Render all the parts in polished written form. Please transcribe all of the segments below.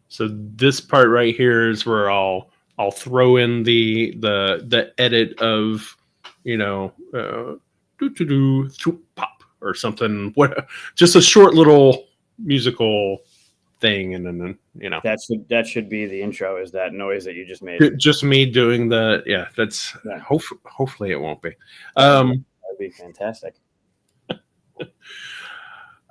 So this part right here is where I'll throw in the edit of, you know, pop or something. What? Just a short little musical thing, and then That should be the intro. Is that noise that you just made? just me doing the That's Yeah, hopefully it won't be. that'd be fantastic.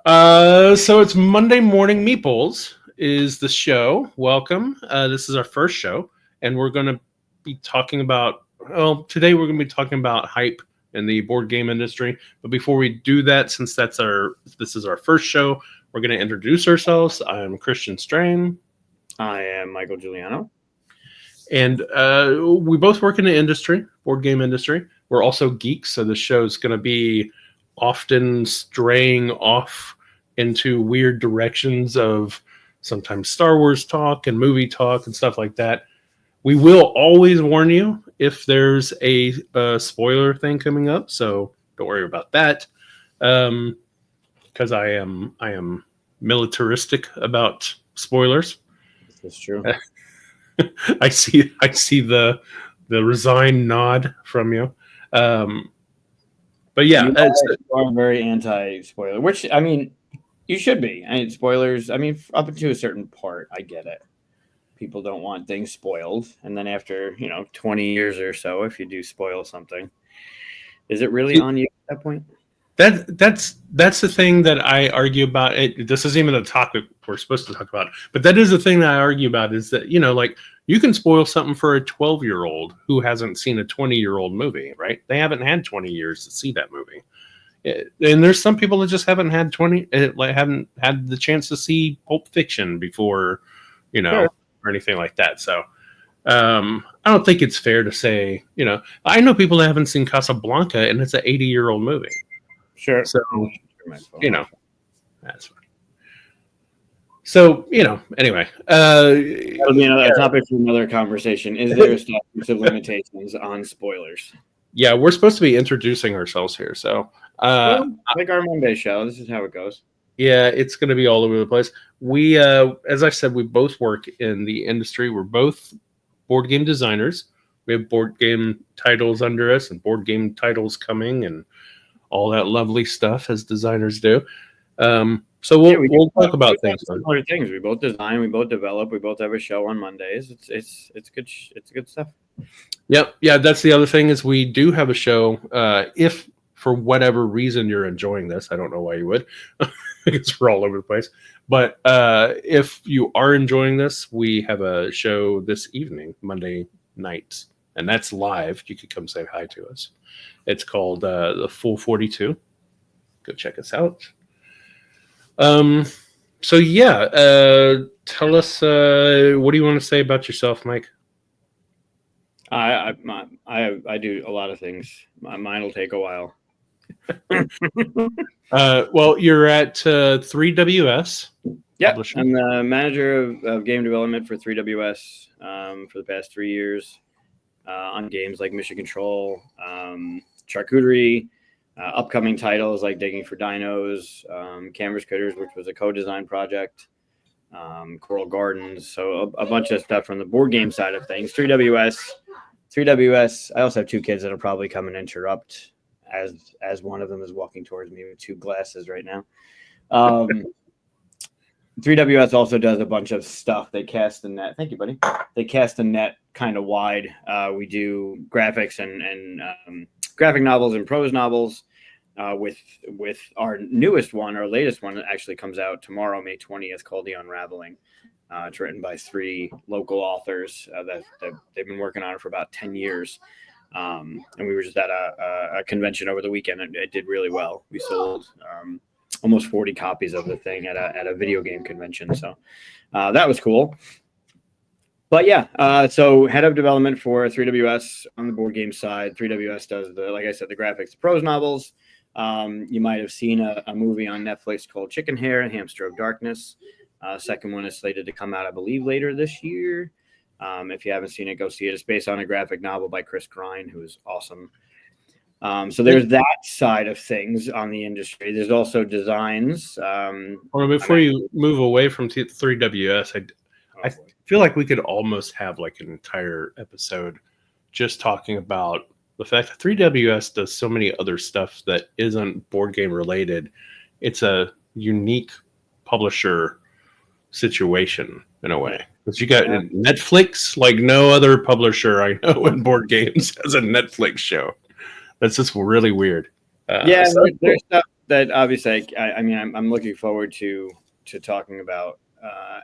So it's Monday Morning Meeples is the show. Welcome. This is our first show, and we're going to be talking about. Well, today we're going to be talking about hype in the board game industry. But before we do that, since this is our first show, we're going to introduce ourselves. I'm Christian Strain. I am Michael Guigliano. And we both work in the industry, board game industry. We're also geeks, so the show's going to be often straying off into weird directions of sometimes Star Wars talk and movie talk and stuff like that. We will always warn you if there's a spoiler thing coming up, so don't worry about that. Because I am militaristic about spoilers. That's true. I see the resigned nod from you. But yeah, you are very anti-spoiler, which I mean, you should be. I mean, spoilers. I mean, up to a certain part, I get it. People don't want things spoiled, and then after 20 years or so, if you do spoil something, is it really on you at that point? That's the thing that I argue about. This isn't even a topic we're supposed to talk about, but that is the thing that I argue about. Is that like you can spoil something for a 12-year-old who hasn't seen a 20-year-old movie, right? They haven't had 20 years to see that movie, and there's some people that just haven't had haven't had the chance to see Pulp Fiction before, Sure. or anything like that. So I don't think it's fair to say, I know people that haven't seen Casablanca, and it's an 80-year-old movie. Sure. So, that's fine. So, anyway. That'll be another topic for another conversation. Is there a statute of limitations on spoilers? Yeah, we're supposed to be introducing ourselves here. So, like our Monday show, this is how it goes. Yeah, it's going to be all over the place. We, as I said, we both work in the industry. We're both board game designers. We have board game titles under us and board game titles coming and all that lovely stuff as designers do. So we'll talk about things. Similar things. We both design, we both develop, we both have a show on Mondays. It's good stuff. Yep, yeah. That's the other thing is we do have a show. If for whatever reason you're enjoying this, I don't know why you would. Because we're all over the place. But if you are enjoying this, we have a show this evening, Monday nights, and that's live. You could come say hi to us. It's called The Full 42. Go check us out. So yeah, tell us what do you want to say about yourself, Mike? I do a lot of things. Mine will take a while. Well, you're at 3WS. Yeah, I'm the manager of game development for 3WS for the past 3 years on games like Mission Control, Charcuterie, upcoming titles like Digging for Dinos, Canvas Critters, which was a co-design project, Coral Gardens, so a bunch of stuff from the board game side of things. 3WS. I also have two kids that'll probably come and interrupt as one of them is walking towards me with two glasses right now. 3WS also does a bunch of stuff. They cast the net. Thank you, buddy. They cast the net kind of wide. We do graphics and graphic novels and prose novels. With our newest one, our latest one, that actually comes out tomorrow, May 20th, called The Unraveling. It's written by 3 local authors that they've been working on it for about 10 years. And we were just at a convention over the weekend, and it did really well. We sold almost 40 copies of the thing at a video game convention. So that was cool. But yeah, so head of development for 3WS on the board game side. 3WS does like I said, the graphics, the prose novels. You might have seen a movie on Netflix called Chicken Hair and Hamster of Darkness. Second one is slated to come out, I believe, later this year. If you haven't seen it, go see it. It's based on a graphic novel by Chris Grine, who is awesome. So there's that side of things on the industry. There's also designs. Well, before you move away from 3WS, I feel like we could almost have like an entire episode just talking about the fact that 3WS does so many other stuff that isn't board game related. It's a unique publisher situation in a way. Because you got Netflix, like no other publisher I know in board games has a Netflix show. That's just really weird. There's stuff that obviously I'm looking forward to talking about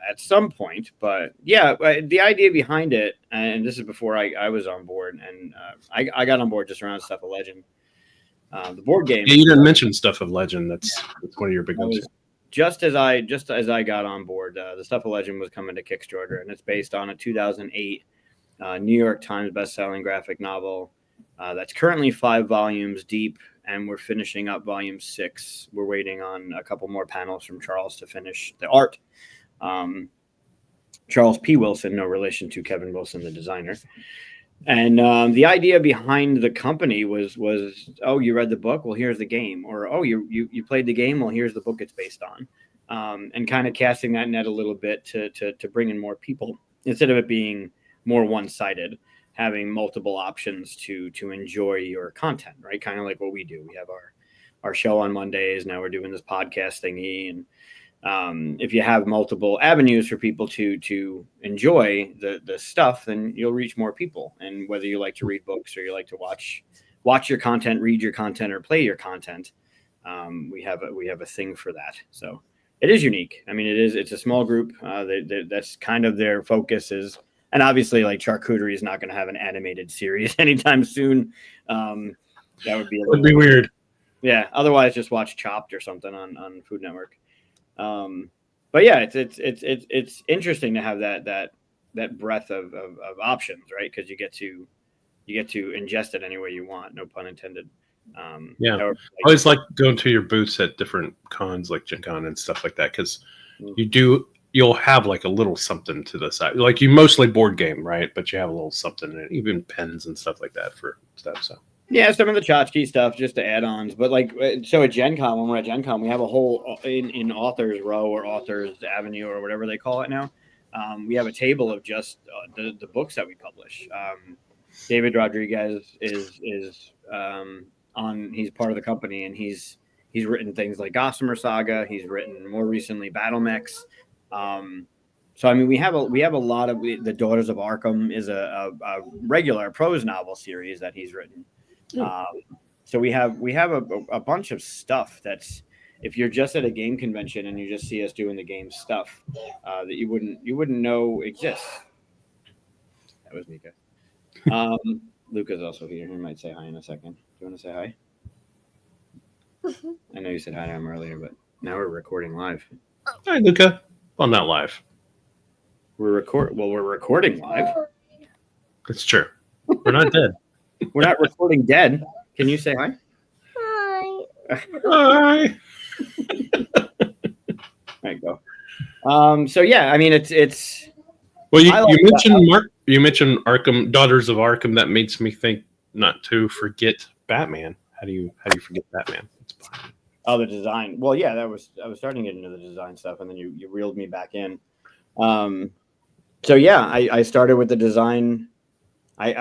at some point. But yeah, the idea behind it, and this is before I was on board, and I got on board just around Stuff of Legend, the board game. Yeah, you didn't mention Stuff of Legend. That's one of your big ones. Just as I got on board, the Stuff of Legend was coming to Kickstarter, and it's based on a 2008 New York Times best-selling graphic novel that's currently 5 volumes deep, and we're finishing up volume 6. We're waiting on a couple more panels from Charles to finish the art. Charles P. Wilson, no relation to Kevin Wilson, the designer. And the idea behind the company was, oh, you read the book? Well, here's the game. Or, oh, you played the game? Well, here's the book it's based on. And kind of casting that net a little bit to bring in more people instead of it being more one-sided, having multiple options to enjoy your content, right? Kind of like what we do. We have our show on Mondays. Now we're doing this podcast thingy. And if you have multiple avenues for people to enjoy the stuff, then you'll reach more people. And whether you like to read books or you like to watch your content, read your content, or play your content, we have a thing for that. So it is unique. I mean, it's a small group. That's kind of their focus is, and obviously like Charcuterie is not going to have an animated series anytime soon. That would be weird. Yeah. Otherwise just watch Chopped or something on Food Network. But yeah, it's interesting to have that breadth of options, right? Because you get to ingest it any way you want, no pun intended. Yeah, I always like going to your booths at different cons like Gen Con and stuff like that, because you'll have like a little something to the side. Like you mostly board game, right? But you have a little something in it, even pens and stuff like that for stuff. So yeah, some of the tchotchke stuff, just the add-ons. But like, so at Gen Con, when we're at Gen Con, we have a whole in Authors Row or Authors Avenue or whatever they call it now. We have a table of just the books that we publish. David Rodriguez is on. He's part of the company, and he's written things like Gossamer Saga. He's written more recently Battle Mechs. So I mean, we have a lot of the Daughters of Arkham is a regular prose novel series that he's written. So we have a bunch of stuff that's, if you're just at a game convention and you just see us doing the game stuff that you wouldn't know exists. That was Mika. Luca's also here. He might say hi in a second. Do you want to say hi? I know you said hi to him earlier, but now we're recording live. Hi, Luca. Well, not live. We're recording live. That's true. We're not dead. We're not recording dead. Can you say hi? Hi. Hi. There you go. So yeah, I mean it's. Well, you mentioned Arkham, Daughters of Arkham. That makes me think not to forget Batman. How do you forget Batman? Oh, the design. Well, yeah, I was starting to get into the design stuff, and then you reeled me back in. So yeah, I started with the design. I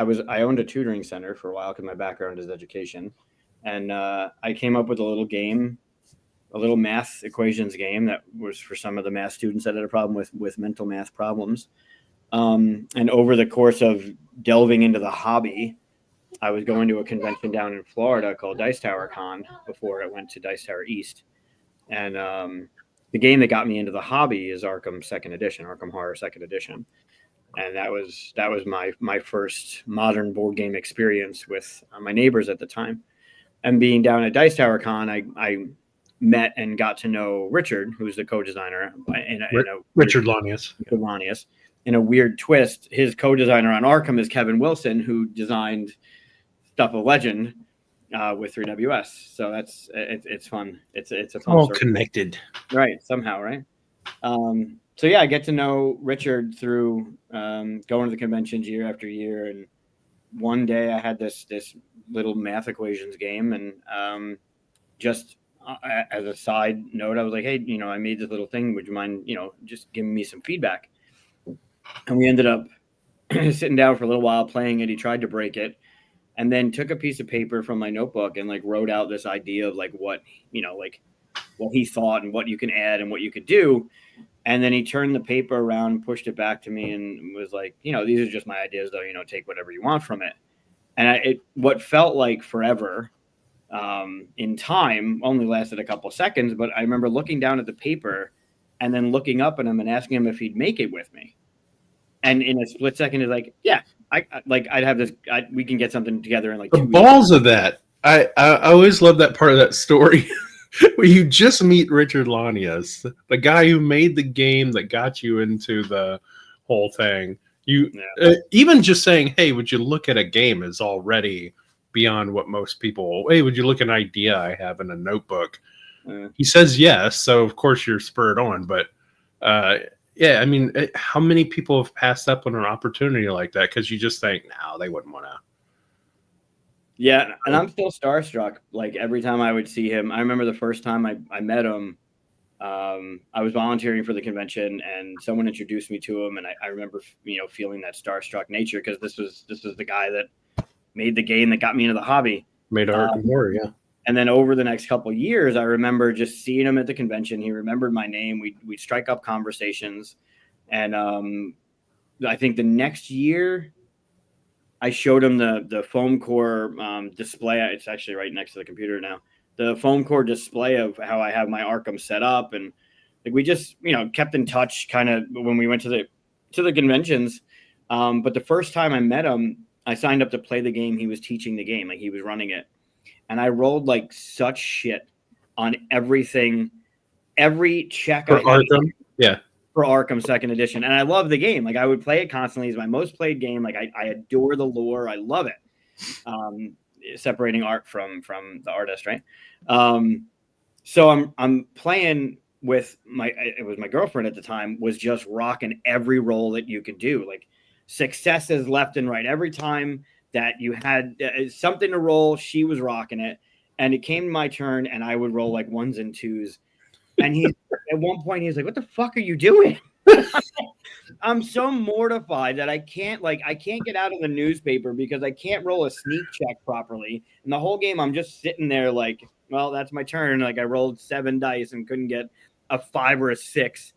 owned a tutoring center for a while because my background is education, and I came up with a little game, a little math equations game that was for some of the math students that had a problem with mental math problems. And over the course of delving into the hobby, I was going to a convention down in Florida called Dice Tower Con before it went to Dice Tower East, and the game that got me into the hobby is Arkham Horror Second Edition. And that was my first modern board game experience with my neighbors at the time. And being down at Dice Tower Con, I met and got to know Richard, who's the co-designer. Richard Lanius. In a weird twist, his co-designer on Arkham is Kevin Wilson, who designed Stuff of Legend with 3WS. So it's fun. It's a fun all story. Connected, right? Somehow, right? So yeah, I get to know Richard through going to the conventions year after year, and one day I had this little math equations game, and just as a side note, I was like, hey, I made this little thing. Would you mind, just giving me some feedback? And we ended up sitting down for a little while playing it. He tried to break it, and then took a piece of paper from my notebook and like wrote out this idea of like what, like what he thought and what you can add and what you could do. And then he turned the paper around, pushed it back to me, and was like, these are just my ideas, though. Take whatever you want from it. And what felt like forever in time only lasted a couple seconds. But I remember looking down at the paper and then looking up at him and asking him if he'd make it with me. And in a split second, he's like, "Yeah, I'd have this. We can get something together in like 2 The weeks." balls of that. I always love that part of that story where you just meet Richard Lanius, the guy who made the game that got you into the whole thing. Even just saying, "Hey, would you look at a game?" is already beyond what most people. Hey, would you look at an idea I have in a notebook? He says yes, so of course you're spurred on. But yeah, I mean, how many people have passed up on an opportunity like that because you just think, no, they wouldn't want to. Yeah, and I'm still starstruck. Like every time I would see him, I remember the first time I met him. I was volunteering for the convention, and someone introduced me to him, and I remember feeling that starstruck nature because this was the guy that made the game that got me into the hobby. Made Arkham Horror, yeah. And then over the next couple of years, I remember just seeing him at the convention. He remembered my name. We'd strike up conversations, and I think the next year, I showed him the foam core display. It's actually right next to the computer now. The foam core display of how I have my Arkham set up, and like we just kept in touch kind of when we went to the conventions. But the first time I met him, I signed up to play the game. He was teaching the game, like he was running it, and I rolled like such shit on everything, every check For I had. Arkham, yeah. For Arkham Second Edition, and I love the game. Like I would play it constantly. It's my most played game. Like I adore the lore. I love it. Separating art from the artist, right? So I'm playing with my girlfriend at the time, was just rocking every role that you could do, like successes left and right. Every time that you had something to roll, she was rocking it, and it came to my turn, and I would roll like ones and twos. And at one point he's like, "What the fuck are you doing?" I'm so mortified that I can't get out of the newspaper because I can't roll a sneak check properly. And the whole game I'm just sitting there like, well, that's my turn. Like I rolled 7 dice and couldn't get a 5 or a 6.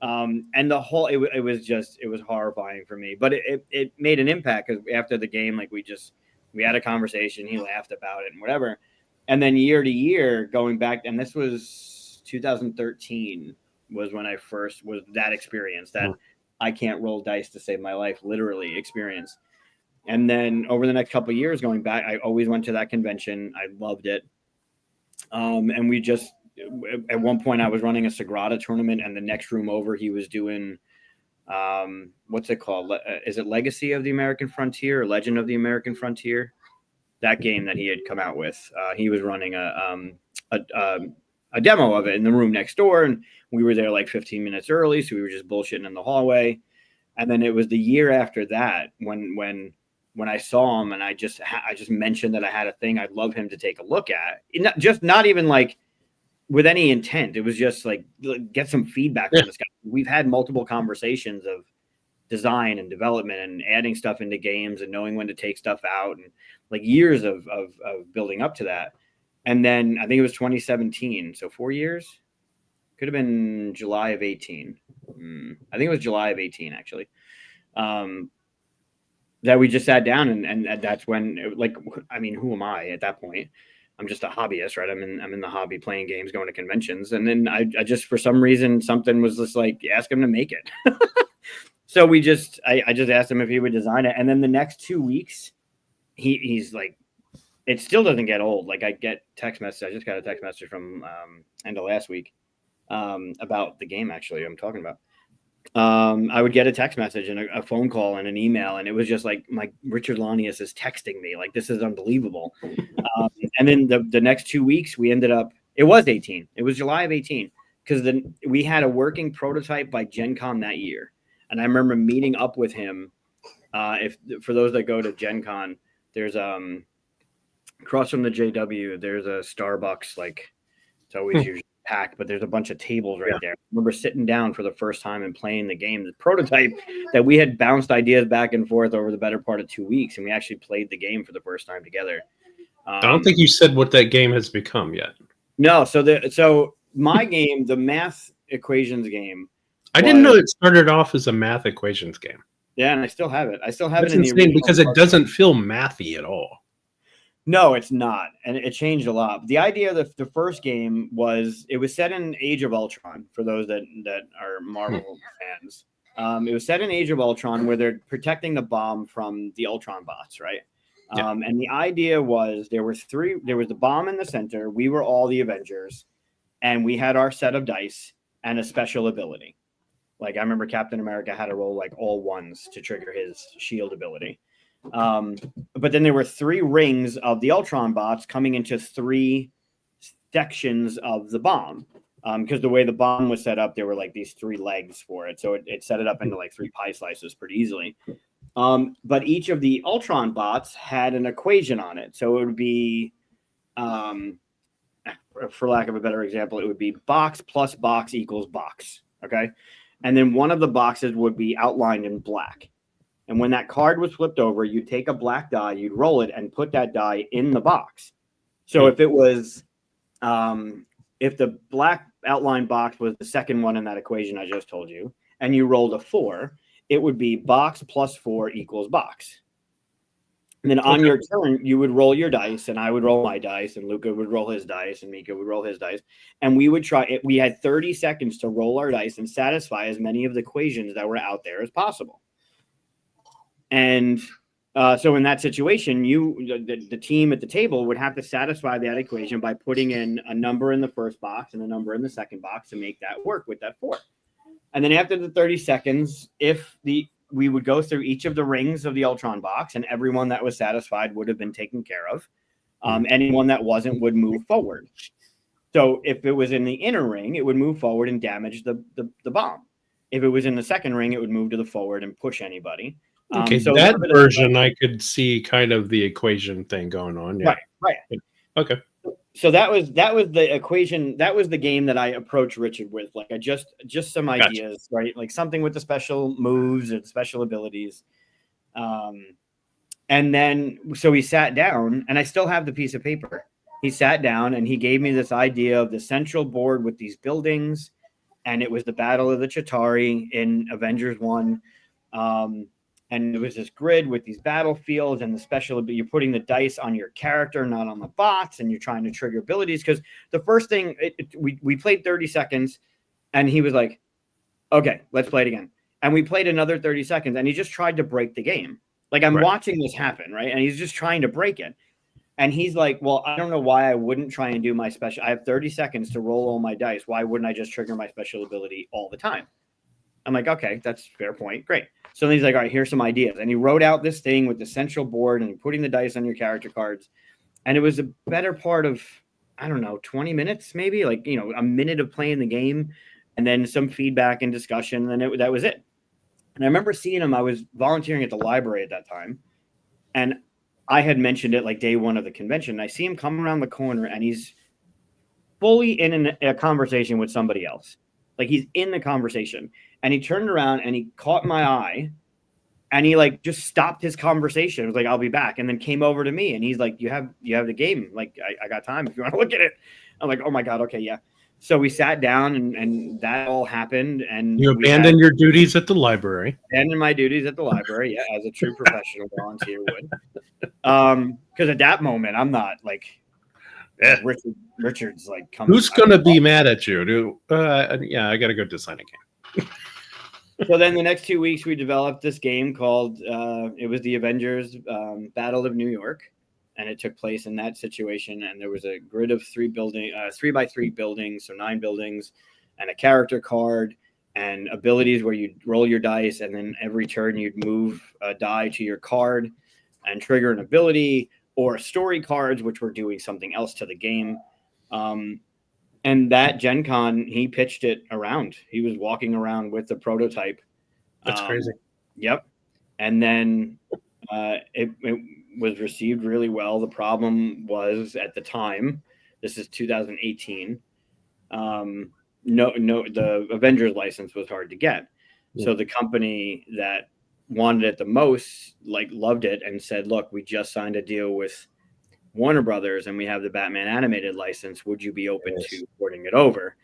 And the whole it was horrifying for me. But it made an impact because after the game, like we had a conversation. He laughed about it and whatever. And then year to year going back, and this was 2013 was when I first was that experience, that I can't roll dice to save my life, literally experience. And then over the next couple of years going back, I always went to that convention. I loved it. And we just, at one point I was running a Sagrada tournament, and the next room over he was doing, what's it called? Is it Legacy of the American Frontier or Legend of the American Frontier? That game that he had come out with. He was running a demo of it in the room next door, and we were there like 15 minutes early, so we were just bullshitting in the hallway. And then it was the year after that when I saw him, and I just mentioned that I had a thing I'd love him to take a look at. Not even like with any intent. It was just like get some feedback from this guy. We've had multiple conversations of design and development and adding stuff into games and knowing when to take stuff out, and like years of building up to that. And then I think it was 2017. So 4 years. Could have been July of 18. I think it was July of 18, actually. That we just sat down, and that's when, who am I at that point? I'm just a hobbyist, right? I'm in the hobby, playing games, going to conventions. And then I just, for some reason, something was just like, ask him to make it. So I just asked him if he would design it. And then the next 2 weeks, he's like, it still doesn't get old. Like I get text message. I just got a text message from end of last week about the game. Actually, I'm talking about. I would get a text message and a phone call and an email, and it was just like my Richard Lanius is texting me. Like this is unbelievable. And then the next 2 weeks, we ended up. It was 18. It was July of 18 because then we had a working prototype by Gen Con that year, and I remember meeting up with him. If for those that go to Gen Con, there's across from the JW, there's a Starbucks. Like it's always usually packed, but there's a bunch of tables right there. I remember sitting down for the first time and playing the game, the prototype that we had bounced ideas back and forth over the better part of 2 weeks, and we actually played the game for the first time together. I don't think you said what that game has become yet. No, so my game, the math equations game. I didn't know it started off as a math equations game. Yeah, and I still have it. That's insane because it doesn't feel mathy at all. No, it's not, and it changed a lot. The idea of the first game was it was set in Age of Ultron. For those that are Marvel fans, it was set in Age of Ultron where they're protecting the bomb from the Ultron bots, right? Yeah. And the idea was there was the bomb in the center. We were all the Avengers, and we had our set of dice and a special ability. Like I remember Captain America had to roll like all ones to trigger his shield ability. But then there were 3 rings of the Ultron bots coming into 3 sections of the bomb. Because the way the bomb was set up, there were like these 3 legs for it. So it set it up into like 3 pie slices pretty easily. But each of the Ultron bots had an equation on it. So it would be, for lack of a better example, it would be box plus box equals box. Okay. And then one of the boxes would be outlined in black. And when that card was flipped over, you'd take a black die, you'd roll it and put that die in the box. So if it was, if the black outline box was the second one in that equation I just told you, and you rolled a 4, it would be box plus 4 equals box. And then on your turn, you would roll your dice, and I would roll my dice, and Luca would roll his dice, and Mika would roll his dice. And we would try it. We had 30 seconds to roll our dice and satisfy as many of the equations that were out there as possible. And so in that situation, the team at the table would have to satisfy that equation by putting in a number in the first box and a number in the second box to make that work with that 4. And then after the 30 seconds, we would go through each of the rings of the Ultron box, and everyone that was satisfied would have been taken care of. Anyone that wasn't would move forward. So if it was in the inner ring, it would move forward and damage the bomb. If it was in the second ring, it would move to the forward and push anybody. Okay, so that version I could see kind of the equation thing going on. Yeah. Right. Okay. So that was the equation. That was the game that I approached Richard with. Like I just some ideas, right? Like something with the special moves and special abilities. And then so he sat down, and I still have the piece of paper. He sat down and he gave me this idea of the central board with these buildings, and it was the Battle of the Chitauri in Avengers 1. And it was this grid with these battlefields and the special, but you're putting the dice on your character, not on the bots, and you're trying to trigger abilities. Because the first thing, we played 30 seconds, and he was like, okay, let's play it again. And we played another 30 seconds, and he just tried to break the game. Like, I'm watching this happen, right? And he's just trying to break it. And he's like, well, I don't know why I wouldn't try and do my special. I have 30 seconds to roll all my dice. Why wouldn't I just trigger my special ability all the time? I'm like, okay, that's a fair point. Great. So then he's like, all right, here's some ideas. And he wrote out this thing with the central board and putting the dice on your character cards. And it was a better part of, I don't know, 20 minutes, maybe like, a minute of playing the game and then some feedback and discussion. And then that was it. And I remember seeing him. I was volunteering at the library at that time. And I had mentioned it like day one of the convention. I see him come around the corner and he's fully in a conversation with somebody else. Like he's in the conversation. And he turned around and he caught my eye and he like just stopped his conversation. It was like, I'll be back. And then came over to me and he's like, you have the game. Like, I got time if you want to look at it. I'm like, oh my God. Okay. Yeah. So we sat down and that all happened. And you abandoned your duties at the library. Abandoned my duties at the library. Yeah. As a true professional volunteer would. Because at that moment, I'm not like, Richard's like, who's going to be mad at you? Yeah, I got to go design a game. So then the next 2 weeks, we developed this game called, it was the Avengers Battle of New York. And it took place in that situation. And there was a grid of 3x3 buildings, so 9 buildings, and a character card and abilities where you'd roll your dice. And then every turn you'd move a die to your card and trigger an ability or story cards, which were doing something else to the game. And that Gen Con, he pitched it around. He was walking around with the prototype. That's crazy. Yep. And then it was received really well. The problem was at the time, this is 2018, the Avengers license was hard to get. Yeah. So the company that wanted it the most, like, loved it and said, look, we just signed a deal with Warner Brothers and we have the Batman animated license. Would you be open to porting it over?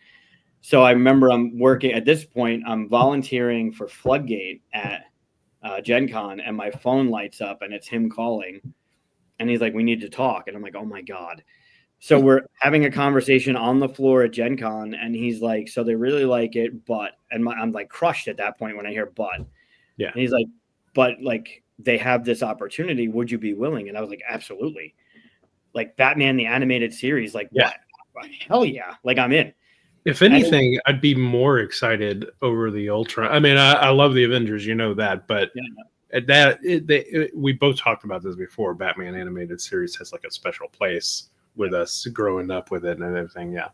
So I remember I'm working at this point, I'm volunteering for Floodgate at Gen Con, and my phone lights up and it's him calling. And he's like, we need to talk. And I'm like, oh my God. So we're having a conversation on the floor at Gen Con, and he's like, so they really like it, but, and I'm like crushed at that point when I hear but. Yeah. And he's like, but like they have this opportunity. Would you be willing? And I was like, absolutely. Like Batman, the animated series, like yeah. What? Hell yeah. Like I'm in. If anything, I'd be more excited over the Ultra. I mean, I love the Avengers, you know that, but we both talked about this before. Batman animated series has like a special place with us growing up with it and everything. Yeah,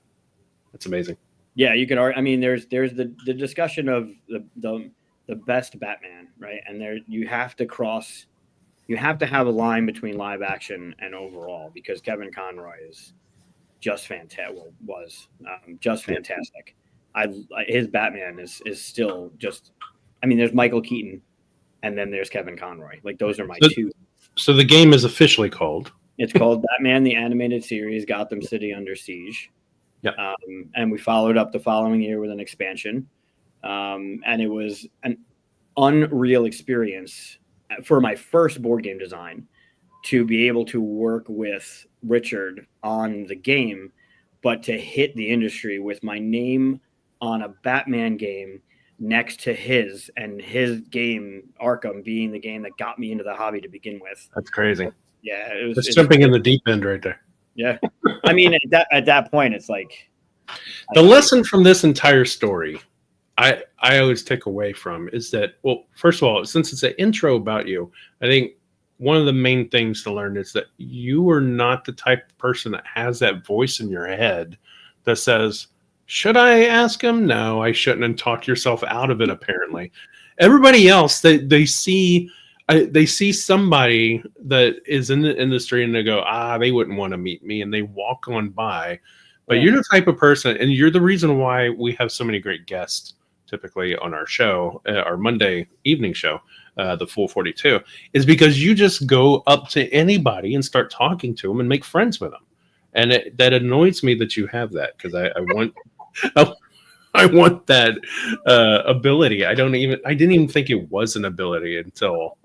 that's amazing. Yeah, you could. I mean, there's the discussion of the best Batman, right? And there you have to have a line between live action and overall, because Kevin Conroy is just fantastic. Just fantastic. His Batman is still just. I mean, there's Michael Keaton, and then there's Kevin Conroy. Like those are my two. So the game is officially called. It's called Batman the Animated Series: Gotham City Under Siege. Yeah. And we followed up the following year with an expansion, and it was an unreal experience for my first board game design to be able to work with Richard on the game, but to hit the industry with my name on a Batman game next to his, and his game Arkham being the game that got me into the hobby to begin with. That's crazy. Yeah, it's jumping in the deep end right there. Yeah, I mean, at that point, it's like the lesson from this entire story, I always take away from is that, well, first of all, since it's an intro about you, I think one of the main things to learn is that you are not the type of person that has that voice in your head that says, should I ask him? No, I shouldn't, and talk yourself out of it. Apparently, everybody else, they see somebody that is in the industry and they go, they wouldn't want to meet me, and they walk on by. But you're the type of person, and you're the reason why we have so many great guests typically on our show, our Monday evening show, the Full 42, is because you just go up to anybody and start talking to them and make friends with them. And that annoys me that you have that, because I want I want that ability. I didn't even think it was an ability until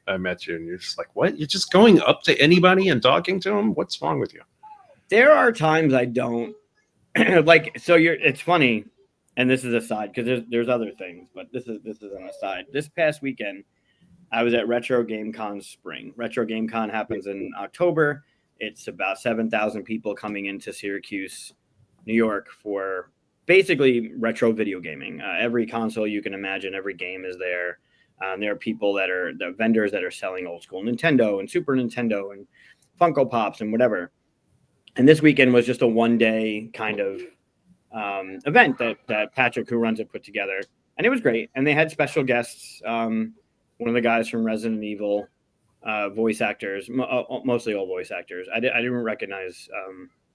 I met you, and you're just like, what? You're just going up to anybody and talking to them? What's wrong with you? There are times I don't like. So it's funny, and this is a side because there's other things, but this is an aside. This past weekend, I was at Retro Game Con Spring. Retro Game Con happens in October. It's about 7,000 people coming into Syracuse, New York, for basically retro video gaming. Every console you can imagine, every game is there. There are people the vendors that are selling old school Nintendo and Super Nintendo and Funko Pops and whatever. And this weekend was just a one-day kind of event that Patrick, who runs it, put together. And it was great. And they had special guests. One of the guys from Resident Evil, voice actors, mostly all voice actors. I didn't recognize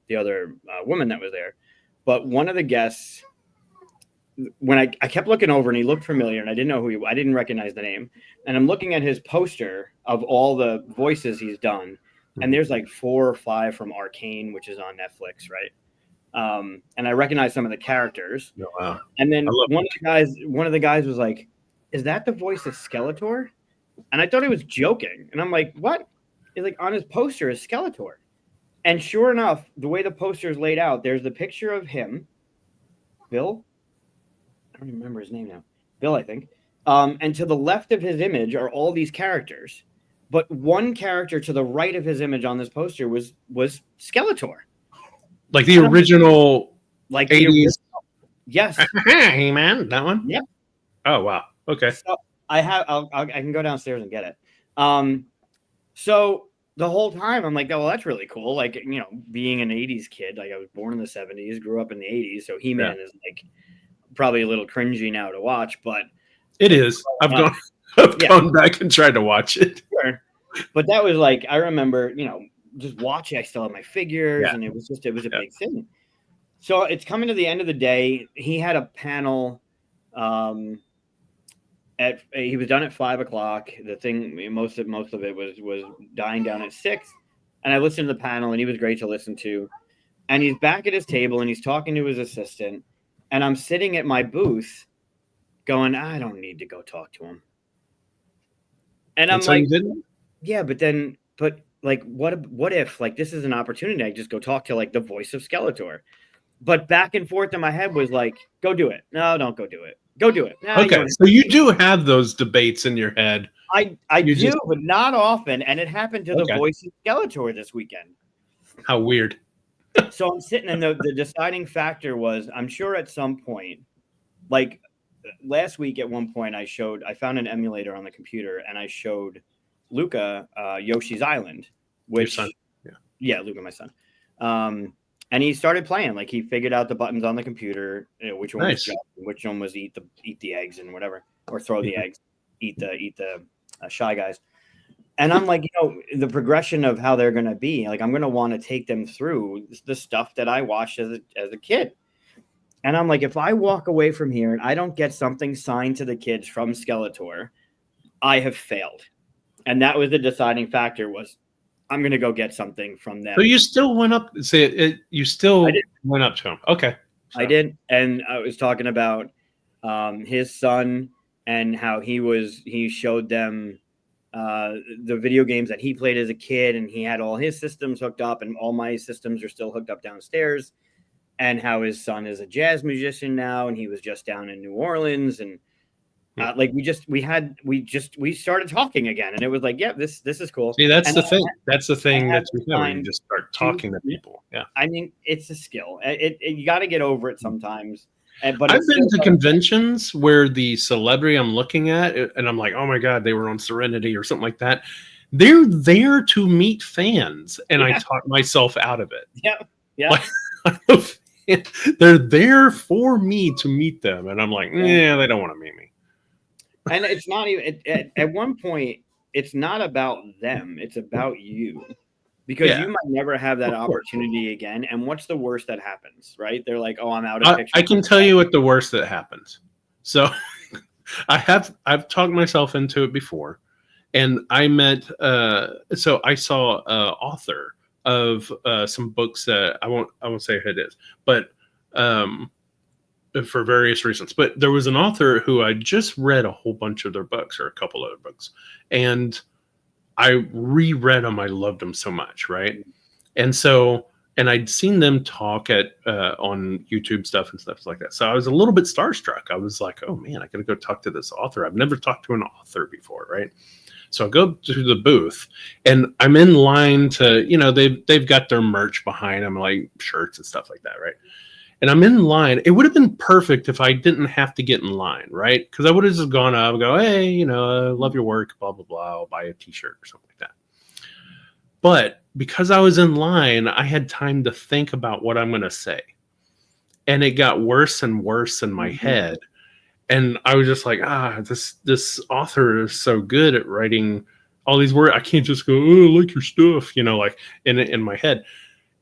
the other woman that was there. But one of the guests, when I kept looking over and he looked familiar and I didn't know I didn't recognize the name. And I'm looking at his poster of all the voices he's done. And there's like 4 or 5 from Arcane, which is on Netflix, right? And I recognize some of the characters. Oh, wow. And then one of the guys was like, is that the voice of Skeletor? And I thought he was joking. And I'm like, what? He's like, on his poster is Skeletor. And sure enough, the way the poster is laid out, there's the picture of him, Bill. I don't even remember his name now. Bill, I think. And to the left of his image are all these characters. But one character to the right of his image on this poster was Skeletor. Like the original, like 80s. The original. Yes. Hey, man, that one? Yep. Oh, wow. Okay. So I can go downstairs and get it. So the whole time I'm like, oh, well, that's really cool. Like, you know, being an 80s kid, like I was born in the 70s, grew up in the 80s. So He-Man is like probably a little cringy now to watch, but it is. I've gone back and tried to watch it. Sure. But that was like, I remember, you know, just watching, I still have my figures and it was a big thing. So it's coming to the end of the day. He had a panel. He was done at 5:00. The thing, most of it was dying down at 6. And I listened to the panel, and he was great to listen to. And he's back at his table, and he's talking to his assistant. And I'm sitting at my booth, going, I don't need to go talk to him. And I'm so like, you didn't? yeah, but like, what if like this is an opportunity? I just go talk to like the voice of Skeletor. But back and forth in my head was like, go do it. No, don't go do it. Go do it. No, Okay, so you do have those debates in your head. I do, but not often. And it happened to the Okay. voice of Skeletor this weekend. How weird. So I'm sitting, and the deciding factor was, I'm sure at some point, like last week at one point, I found an emulator on the computer, and I showed Luca Yoshi's Island, which, Your son. yeah, Luca, my son. And he started playing. Like, he figured out the buttons on the computer, which one was jump, which one was eat the eggs and whatever, or throw the eggs, eat the Shy Guys. And I'm like, the progression of how they're going to be, like, I'm going to want to take them through the stuff that I watched as a kid. And I'm like, if I walk away from here and I don't get something signed to the kids from Skeletor, I have failed. And that was the deciding factor, was I'm going to go get something from them. So you still went up, you still went up to him. Okay. So. I did. And I was talking about his son and how he showed them the video games that he played as a kid, and he had all his systems hooked up, and all my systems are still hooked up downstairs, and how his son is a jazz musician now, and he was just down in New Orleans, and we started talking again, and it was like, yeah, this is cool. See, that's the thing. That's the thing that you just start talking to people. Yeah. I mean, it's a skill. You got to get over it sometimes. But I've been to conventions where the celebrity I'm looking at, and I'm like, oh my God, they were on Serenity or something like that. They're there to meet fans, and I talk myself out of it. Yeah. Yeah. Like, they're there for me to meet them, and I'm like, yeah, they don't want to meet me. And it's not even at one point, it's not about them, it's about you, because you might never have that opportunity again. And what's the worst that happens, right? They're like, oh, I'm out of picture. I can tell you what the worst that happens. So I've talked myself into it before, and I met so I saw an author of some books that I won't say who it is, but for various reasons. But there was an author who I just read a whole bunch of their books, or a couple other books, and I reread them. I loved them so much, right? And I'd seen them talk at on YouTube stuff and stuff like that. So I was a little bit starstruck. I was like, oh man, I gotta go talk to this author. I've never talked to an author before, right? So I go to the booth, and I'm in line to, they've got their merch behind them, like shirts and stuff like that, right? And I'm in line. It would have been perfect if I didn't have to get in line, right? Because I would have just gone up and go, hey, I love your work, blah, blah, blah. I'll buy a t-shirt or something like that. But because I was in line, I had time to think about what I'm going to say. And it got worse and worse in my head. And I was just like, this author is so good at writing all these words. I can't just go, oh, I like your stuff, like in my head.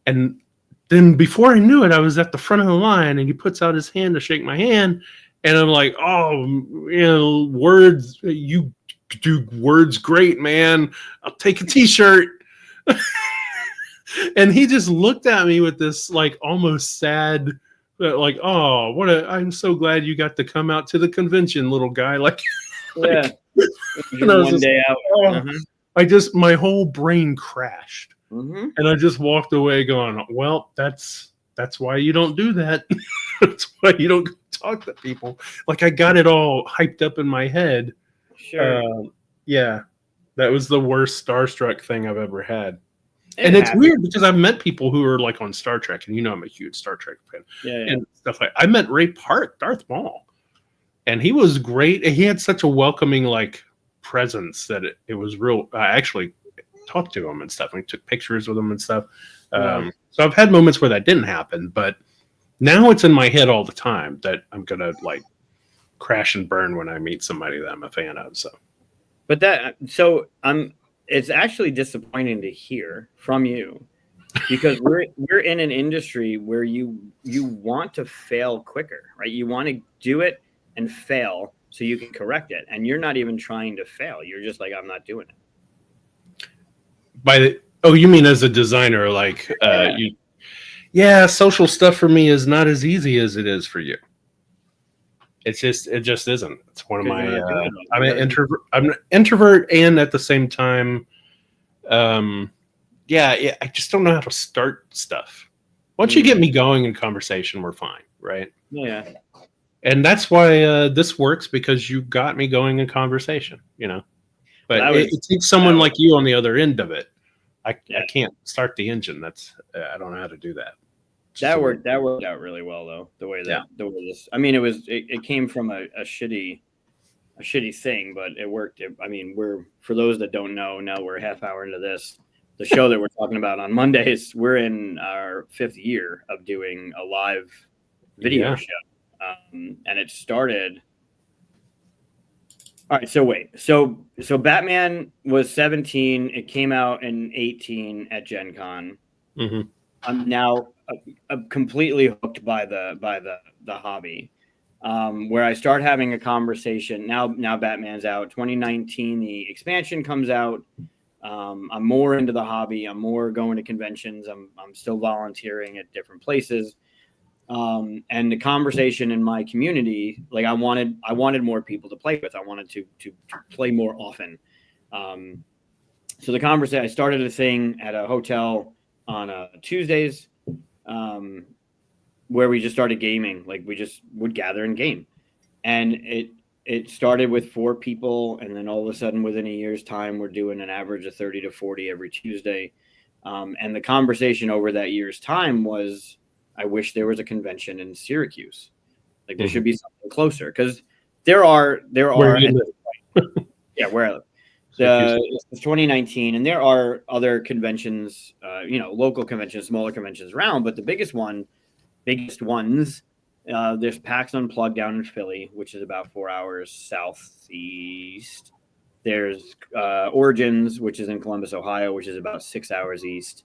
And then before I knew it, I was at the front of the line, and he puts out his hand to shake my hand. And I'm like, oh, words, you do words great, man. I'll take a t-shirt. And he just looked at me with this like almost sad, like, oh, I'm so glad you got to come out to the convention, little guy. Like, yeah. One day out. My whole brain crashed. And I just walked away going, well, that's why you don't do that. That's why you don't talk to people. Like, I got it all hyped up in my head. Sure. Yeah. That was the worst starstruck thing I've ever had. And it's weird because I've met people who are like on Star Trek, and I'm a huge Star Trek fan. Yeah. And stuff like I met Ray Park, Darth Maul, and he was great. He had such a welcoming like presence that it was real. I actually talked to him and stuff, and took pictures with him and stuff. So I've had moments where that didn't happen, but now it's in my head all the time that I'm gonna like crash and burn when I meet somebody that I'm a fan of. But it's actually disappointing to hear from you because we're in an industry where you want to fail quicker, right? You want to do it and fail so you can correct it, and you're not even trying to fail. You're just like, I'm not doing it. You mean as a designer, like social stuff for me is not as easy as it is for you. It just isn't. It's one of my. I'm an introvert. I'm an introvert, and at the same time, I just don't know how to start stuff. Once you get me going in conversation, we're fine, right? Yeah. And that's why this works, because you got me going in conversation, But it takes someone like you on the other end of it. I can't start the engine. I don't know how to do that. That worked out really well, though. The way this, I mean, it came from a shitty thing, but it worked. For those that don't know, now we're a half hour into this. The show that we're talking about on Mondays, we're in our 5th year of doing a live video show. And it started. All right, so wait. So Batman was 17. It came out in 18 at Gen Con. Mm-hmm. I'm now completely hooked by the hobby. Where I start having a conversation now Batman's out. 2019, the expansion comes out. I'm more into the hobby. I'm more going to conventions. I'm still volunteering at different places. And the conversation in my community, like I wanted more people to play with. I wanted to play more often. So the conversation, I started a thing at a hotel on Tuesdays, where we just started gaming. Like we just would gather and game, and it started with 4 people, and then all of a sudden, within a year's time, we're doing an average of 30 to 40 every Tuesday. And the conversation over that year's time was, I wish there was a convention in Syracuse. Like there should be something closer, because there are. Where I live. It's 2019, and there are other conventions, local conventions, smaller conventions around, but the biggest ones, there's PAX Unplugged down in Philly, which is about 4 hours southeast. There's Origins, which is in Columbus, Ohio, which is about 6 hours east.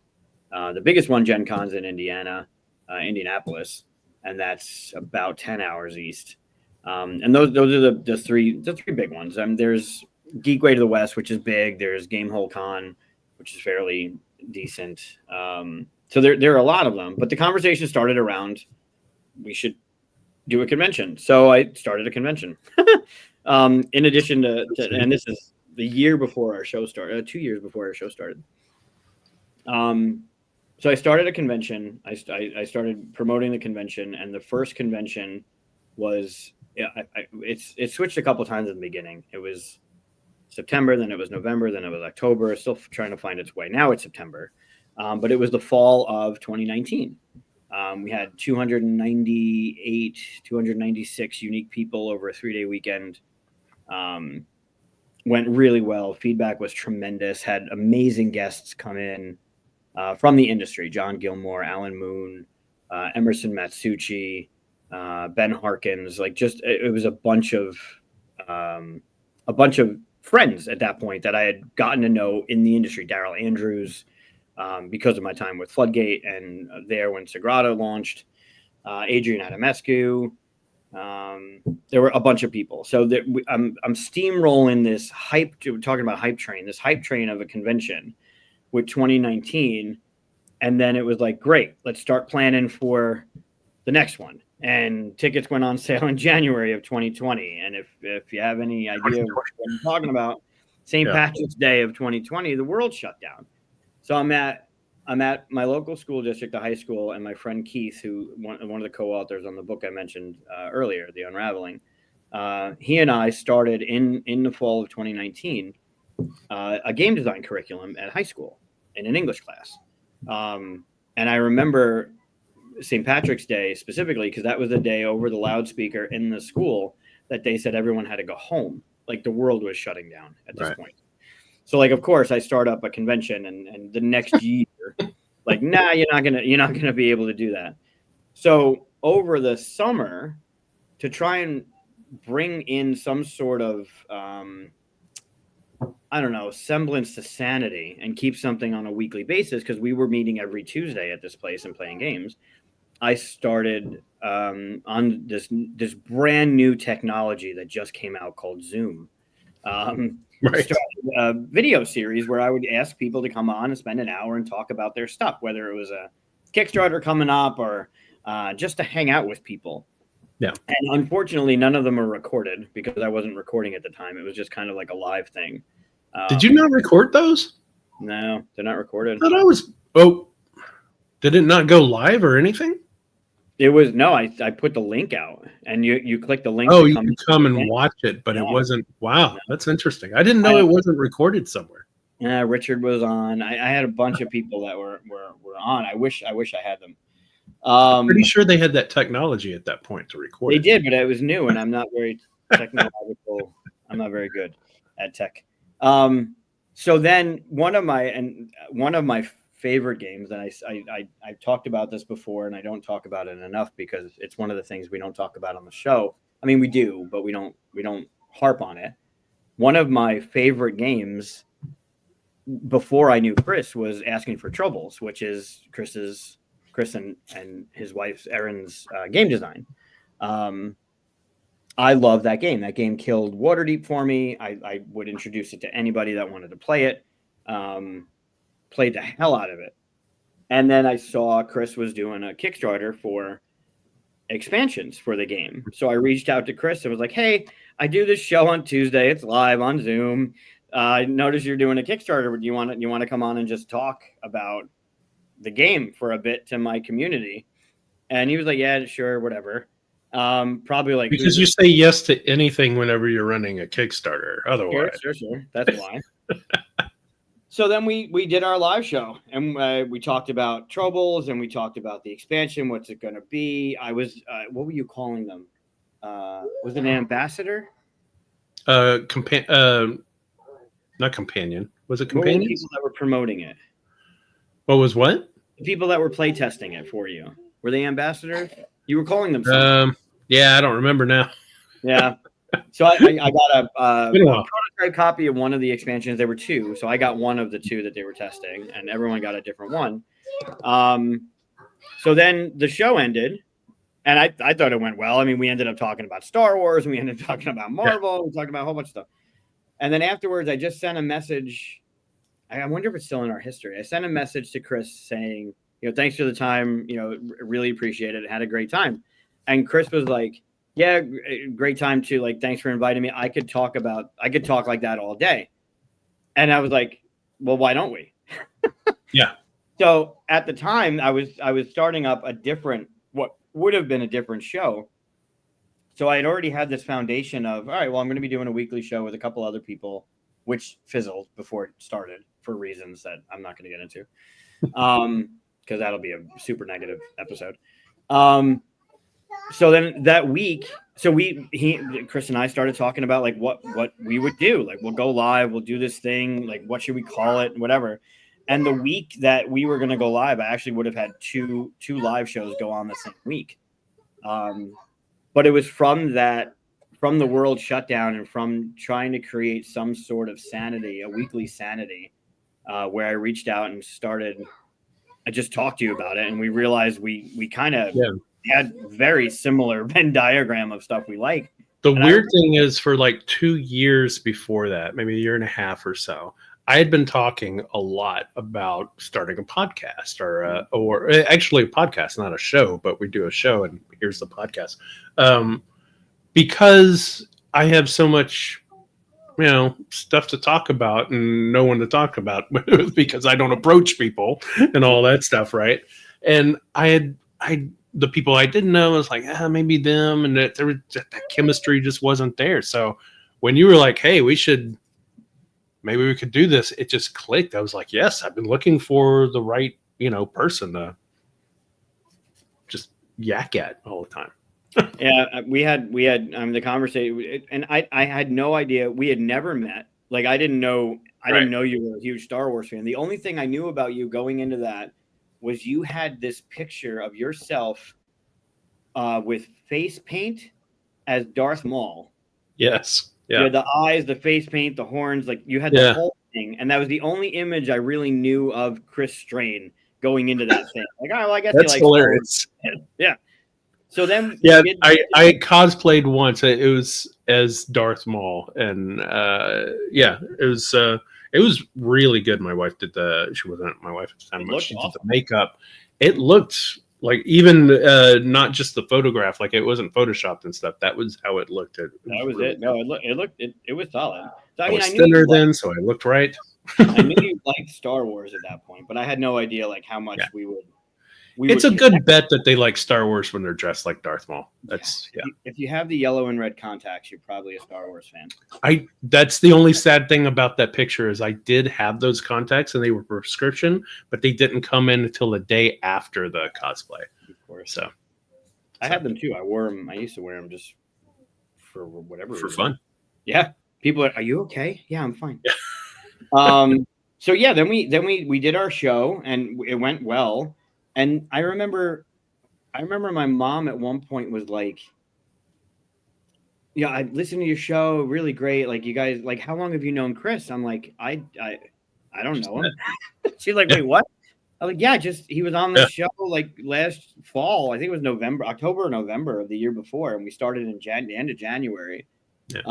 The biggest one, Gen Con's in Indianapolis, and that's about 10 hours east. And those are the three big ones. There's Geekway to the West, which is big. There's Gamehole Con, which is fairly decent. So there are a lot of them. But the conversation started around, we should do a convention. So I started a convention. In addition to, and this is the year before our show started, 2 years before our show started. So I started a convention. I started promoting the convention, and the first convention was, it switched a couple times in the beginning. It was September, then it was November, then it was October, still trying to find its way. Now it's September. But it was the fall of 2019. We had 296 unique people over a 3-day weekend. Went really well. Feedback was tremendous. Had amazing guests come in from the industry: John Gilmore, Alan Moon, Emerson Matsuuchi, Ben Harkins. Like, just it was a bunch of friends at that point that I had gotten to know in the industry. Daryl Andrews, because of my time with Floodgate and there when Sagrada launched, Adrian Adamescu. There were a bunch of people. So I'm steamrolling this hype. We're talking about this hype train of a convention with 2019. And then it was like, great, let's start planning for the next one. And tickets went on sale in January of 2020. And if you have any idea of what I'm talking about, St. Patrick's Day of 2020, the world shut down. So I'm at my local school district, the high school, and my friend Keith, who one of the co-authors on the book I mentioned earlier, The Unraveling. He and I started in the fall of 2019 a game design curriculum at high school in an English class. And I remember St. Patrick's Day specifically because that was the day over the loudspeaker in the school that they said everyone had to go home. Like the world was shutting down at this point. So, like, of course, I start up a convention, and the next year, like, nah, you're not gonna be able to do that. So over the summer, to try and bring in some sort of I don't know, semblance to sanity and keep something on a weekly basis, because we were meeting every Tuesday at this place and playing games, I started on this brand new technology that just came out called Zoom. Right. Started a video series where I would ask people to come on and spend an hour and talk about their stuff, whether it was a Kickstarter coming up or just to hang out with people. Yeah. And unfortunately, none of them are recorded because I wasn't recording at the time. It was just kind of like a live thing. Did you not record those? No, they're not recorded. I thought I was. Oh, did it not go live or anything? It was no. I put the link out, and you click the link. Oh, to you come can come and watch it, but Yeah. it wasn't. Wow, that's interesting. I didn't know it wasn't recorded somewhere. Yeah, Richard was on. I had a bunch of people that were on. I wish I had them. I'm pretty sure they had that technology at that point to record. They did, but it was new, and I'm not very technological. I'm not very good at tech. So then one of my favorite games, and I've talked about this before, and I don't talk about it enough because it's one of the things we don't talk about on the show. I mean, we do, but we don't harp on it. One of my favorite games before I knew Chris was Asking for Troubles, which is Chris and his wife Erin's game design. I love that game. That game killed Waterdeep for me. I would introduce it to anybody that wanted to play it. Played the hell out of it. And then I saw Chris was doing a Kickstarter for expansions for the game. So I reached out to Chris and was like, hey, I do this show on Tuesday. It's live on Zoom. I noticed you're doing a Kickstarter. Do you want to come on and just talk about the game for a bit to my community? And he was like, yeah, sure, whatever. Probably like, because you say yes to anything whenever you're running a Kickstarter. Otherwise, sure. That's why. So then we did our live show, and we talked about Troubles, and we talked about the expansion. What's it going to be? I was what were you calling them? Was it an ambassador? not companion. Was it companion? The people that were promoting it. What was what? The people that were play testing it for you. Were they ambassadors? You were calling them something. Yeah, I don't remember now. Yeah. So I got a prototype copy of one of the expansions. There were two, so I got one of the two that they were testing, and everyone got a different one. So then the show ended, and I thought it went well. I mean, we ended up talking about Star Wars, and we ended up talking about Marvel. Yeah. We talked about a whole bunch of stuff. And then afterwards, I just sent a message. I wonder if it's still in our history. I sent a message to Chris saying, thanks for the time. Really appreciate it. Had a great time. And Chris was like, yeah, great time too. Like, thanks for inviting me. I could talk like that all day. And I was like, well, why don't we? Yeah. So at the time I was starting up what would have been a different show. So I had already had this foundation of, all right, well, I'm going to be doing a weekly show with a couple other people, which fizzled before it started for reasons that I'm not going to get into. Because that'll be a super negative episode. So then that week, Chris and I started talking about like what we would do. Like, we'll go live, we'll do this thing. Like, what should we call it? Whatever. And the week that we were going to go live, I actually would have had two live shows go on the same week. But it was from the world shutdown and from trying to create some sort of sanity, a weekly sanity, where I reached out and I just talked to you about it, and we realized we kind of had very similar Venn diagram of stuff we like. The weird thing is, for like 2 years before that, maybe a year and a half or so, I had been talking a lot about starting a podcast or actually a podcast, not a show, but we do a show and here's the podcast. Because I have so much, stuff to talk about and no one to talk about with because I don't approach people and all that stuff. Right. And the people I didn't know, was like, maybe them, and that chemistry just wasn't there. So when you were like, hey, maybe we could do this, it just clicked. I was like, yes, I've been looking for the right, person to just yak at all the time. Yeah, we had the conversation, and I had no idea. We had never met. Like, I didn't know you were a huge Star Wars fan. The only thing I knew about you going into that was you had this picture of yourself with face paint as Darth Maul. Yes. You had the eyes, the face paint, the horns, like you had the whole thing. And that was the only image I really knew of Chris Strain going into that thing. Like, oh, well, I guess that's he likes hilarious. Yeah. So then I cosplayed once. It was as Darth Maul, and it was really good. My wife did she wasn't my wife at the time, but she did the makeup. It looked like, even not just the photograph, like it wasn't photoshopped and stuff. That was how it looked. That was really it. No, it was solid. So, I was thinner then, so I looked right. I knew you liked Star Wars at that point, but I had no idea like how much we would. It's a good bet that they like Star Wars when they're dressed like Darth Maul. That's If you have the yellow and red contacts, you're probably a Star Wars fan. That's the only sad thing about that picture is I did have those contacts and they were prescription, but they didn't come in until the day after the cosplay. Of course. So I had them too. I wore them. I used to wear them just for whatever for fun. Yeah. People are you okay? Yeah, I'm fine. Yeah. So yeah, then we did our show and it went well. And I remember my mom at one point was like, yeah, I listened to your show, really great. Like, you guys, like, how long have you known Chris? I'm like, I don't know him. She's like, wait, what? I'm like, yeah, he was on the show like last fall. I think it was October or November of the year before, and we started in the end of January. Yeah.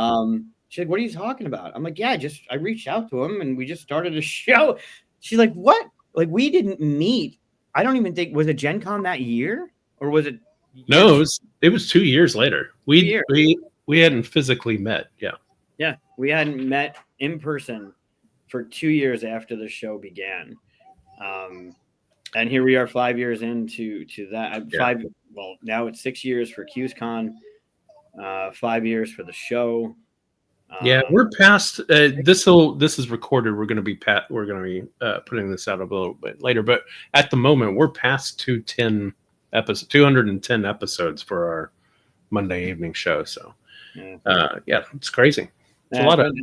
She's like, what are you talking about? I'm like, yeah, I reached out to him and we just started a show. She's like, what? Like, we didn't meet. I don't even think, was it Gen Con that year or was it? No, it was 2 years later. We hadn't physically met. Yeah. Yeah. We hadn't met in person for 2 years after the show began. And here we are 5 years into that. Well, now it's 6 years for QsCon, 5 years for the show. Yeah, we're past. This is recorded. We're going to be putting this out a little bit later, but at the moment, we're past 210 episodes for our Monday evening show. So, it's crazy. It's a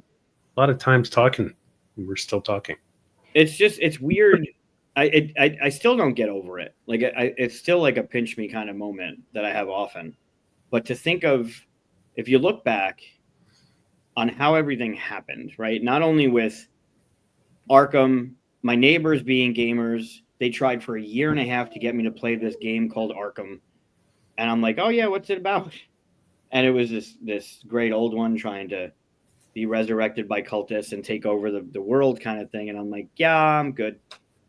lot of times talking. We're still talking. It's weird. I still don't get over it. Like it's still like a pinch me kind of moment that I have often. But to think of, if you look back on how everything happened, right? Not only with Arkham, my neighbors being gamers, they tried for 1.5 years to get me to play this game called Arkham. And I'm like, oh yeah, what's it about? And it was this great old one trying to be resurrected by cultists and take over the world kind of thing. And I'm like, yeah, I'm good.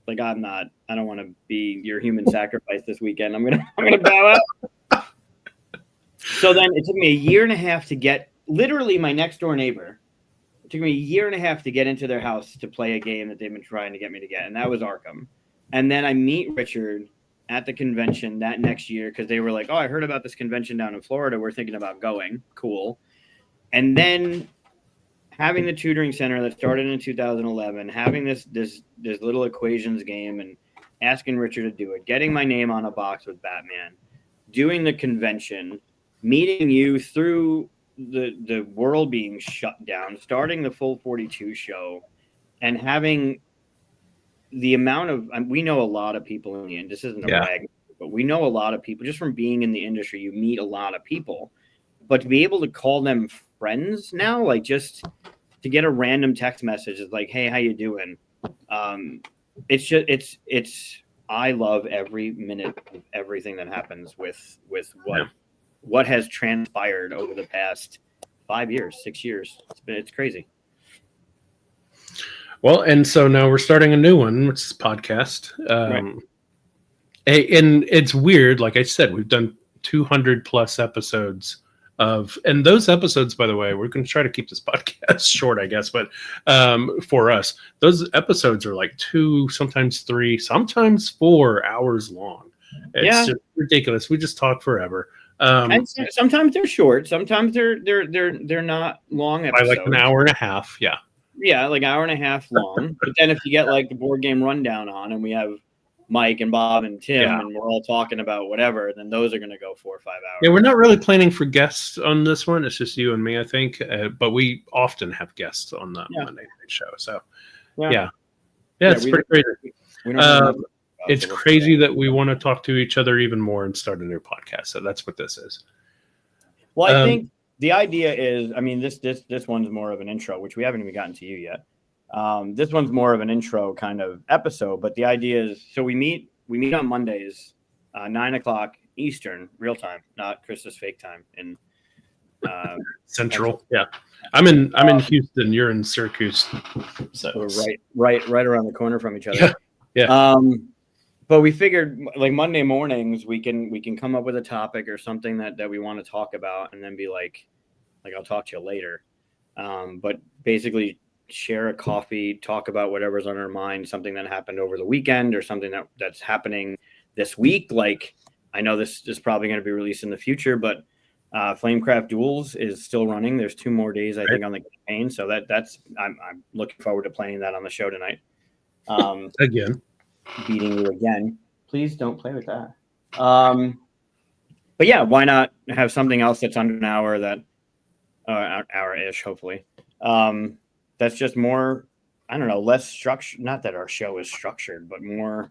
Like, I don't want to be your human sacrifice this weekend. I'm gonna bow out. So then it took me 1.5 years to get, literally my next door neighbor, it took me 1.5 years to get into their house to play a game that they've been trying to get me to get. And that was Arkham. And then I meet Richard at the convention that next year because they were like, oh, I heard about this convention down in Florida. We're thinking about going. Cool. And then having the tutoring center that started in 2011, having this little equations game and asking Richard to do it, getting my name on a box with Batman, doing the convention, meeting you through the world being shut down, starting the Full 42 show, and having the amount of, we know a lot of people in the industry. This isn't a brag, but we know a lot of people just from being in the industry. You meet a lot of people, but to be able to call them friends now, like just to get a random text message is like, hey, how you doing? It's just, I love every minute of everything that happens with what has transpired over the past 5 years, 6 years. It's crazy. Well, and so now we're starting a new one, which is podcast. Right. And it's weird. Like I said, we've done 200 plus episodes and those episodes, by the way, we're going to try to keep this podcast short, I guess. But for us, those episodes are like 2, sometimes 3, sometimes 4 hours long. It's just ridiculous. We just talk forever. And sometimes they're short. Sometimes they're not long episodes. By like an hour and a half. Yeah. Yeah, like 1.5 hours long. But then if you get like the board game rundown on and we have Mike and Bob and Tim and we're all talking about whatever, then those are going to go 4 or 5 hours. Yeah, we're not really planning for guests on this one. It's just you and me, I think. But we often have guests on the Monday night show. So, it's pretty crazy. It's crazy that we want to talk to each other even more and start a new podcast. So that's what this is. Well, I think the idea is, I mean, this one's more of an intro, which we haven't even gotten to you yet. This one's more of an intro kind of episode, but the idea is, so we meet on Mondays, 9 o'clock Eastern, real time, not Chris's fake time in Central. Yeah, I'm in Houston. You're in Syracuse, so we're right around the corner from each other. Yeah. Yeah. But we figured like Monday mornings we can come up with a topic or something that we want to talk about, and then be like I'll talk to you later. But basically share a coffee, talk about whatever's on our mind, something that happened over the weekend or something that's happening this week. Like, I know this is probably going to be released in the future, but Flamecraft Duels is still running. There's 2 more days, I think, on the campaign. So that's I'm looking forward to playing that on the show tonight. Again, beating you again. Please don't play with that. But yeah, why not have something else that's under an hour, that hour-ish, hopefully. That's just more, I don't know, less structure. Not that our show is structured, but more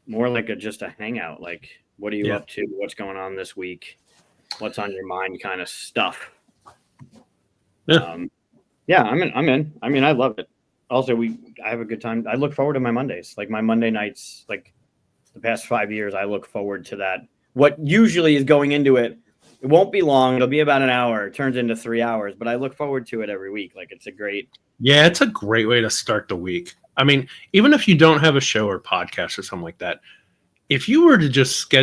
like just a hangout. Like, what are you up to? What's going on this week? What's on your mind kind of stuff. Yeah. I'm in. I mean, I love it. Also, I have a good time. I look forward to my Mondays. Like my Monday nights, like the past 5 years, I look forward to that. What usually is going into it, it won't be long. It'll be about an hour. It turns into 3 hours, but I look forward to it every week. Like, it's a great way to start the week. I mean, even if you don't have a show or podcast or something like that, if you were to just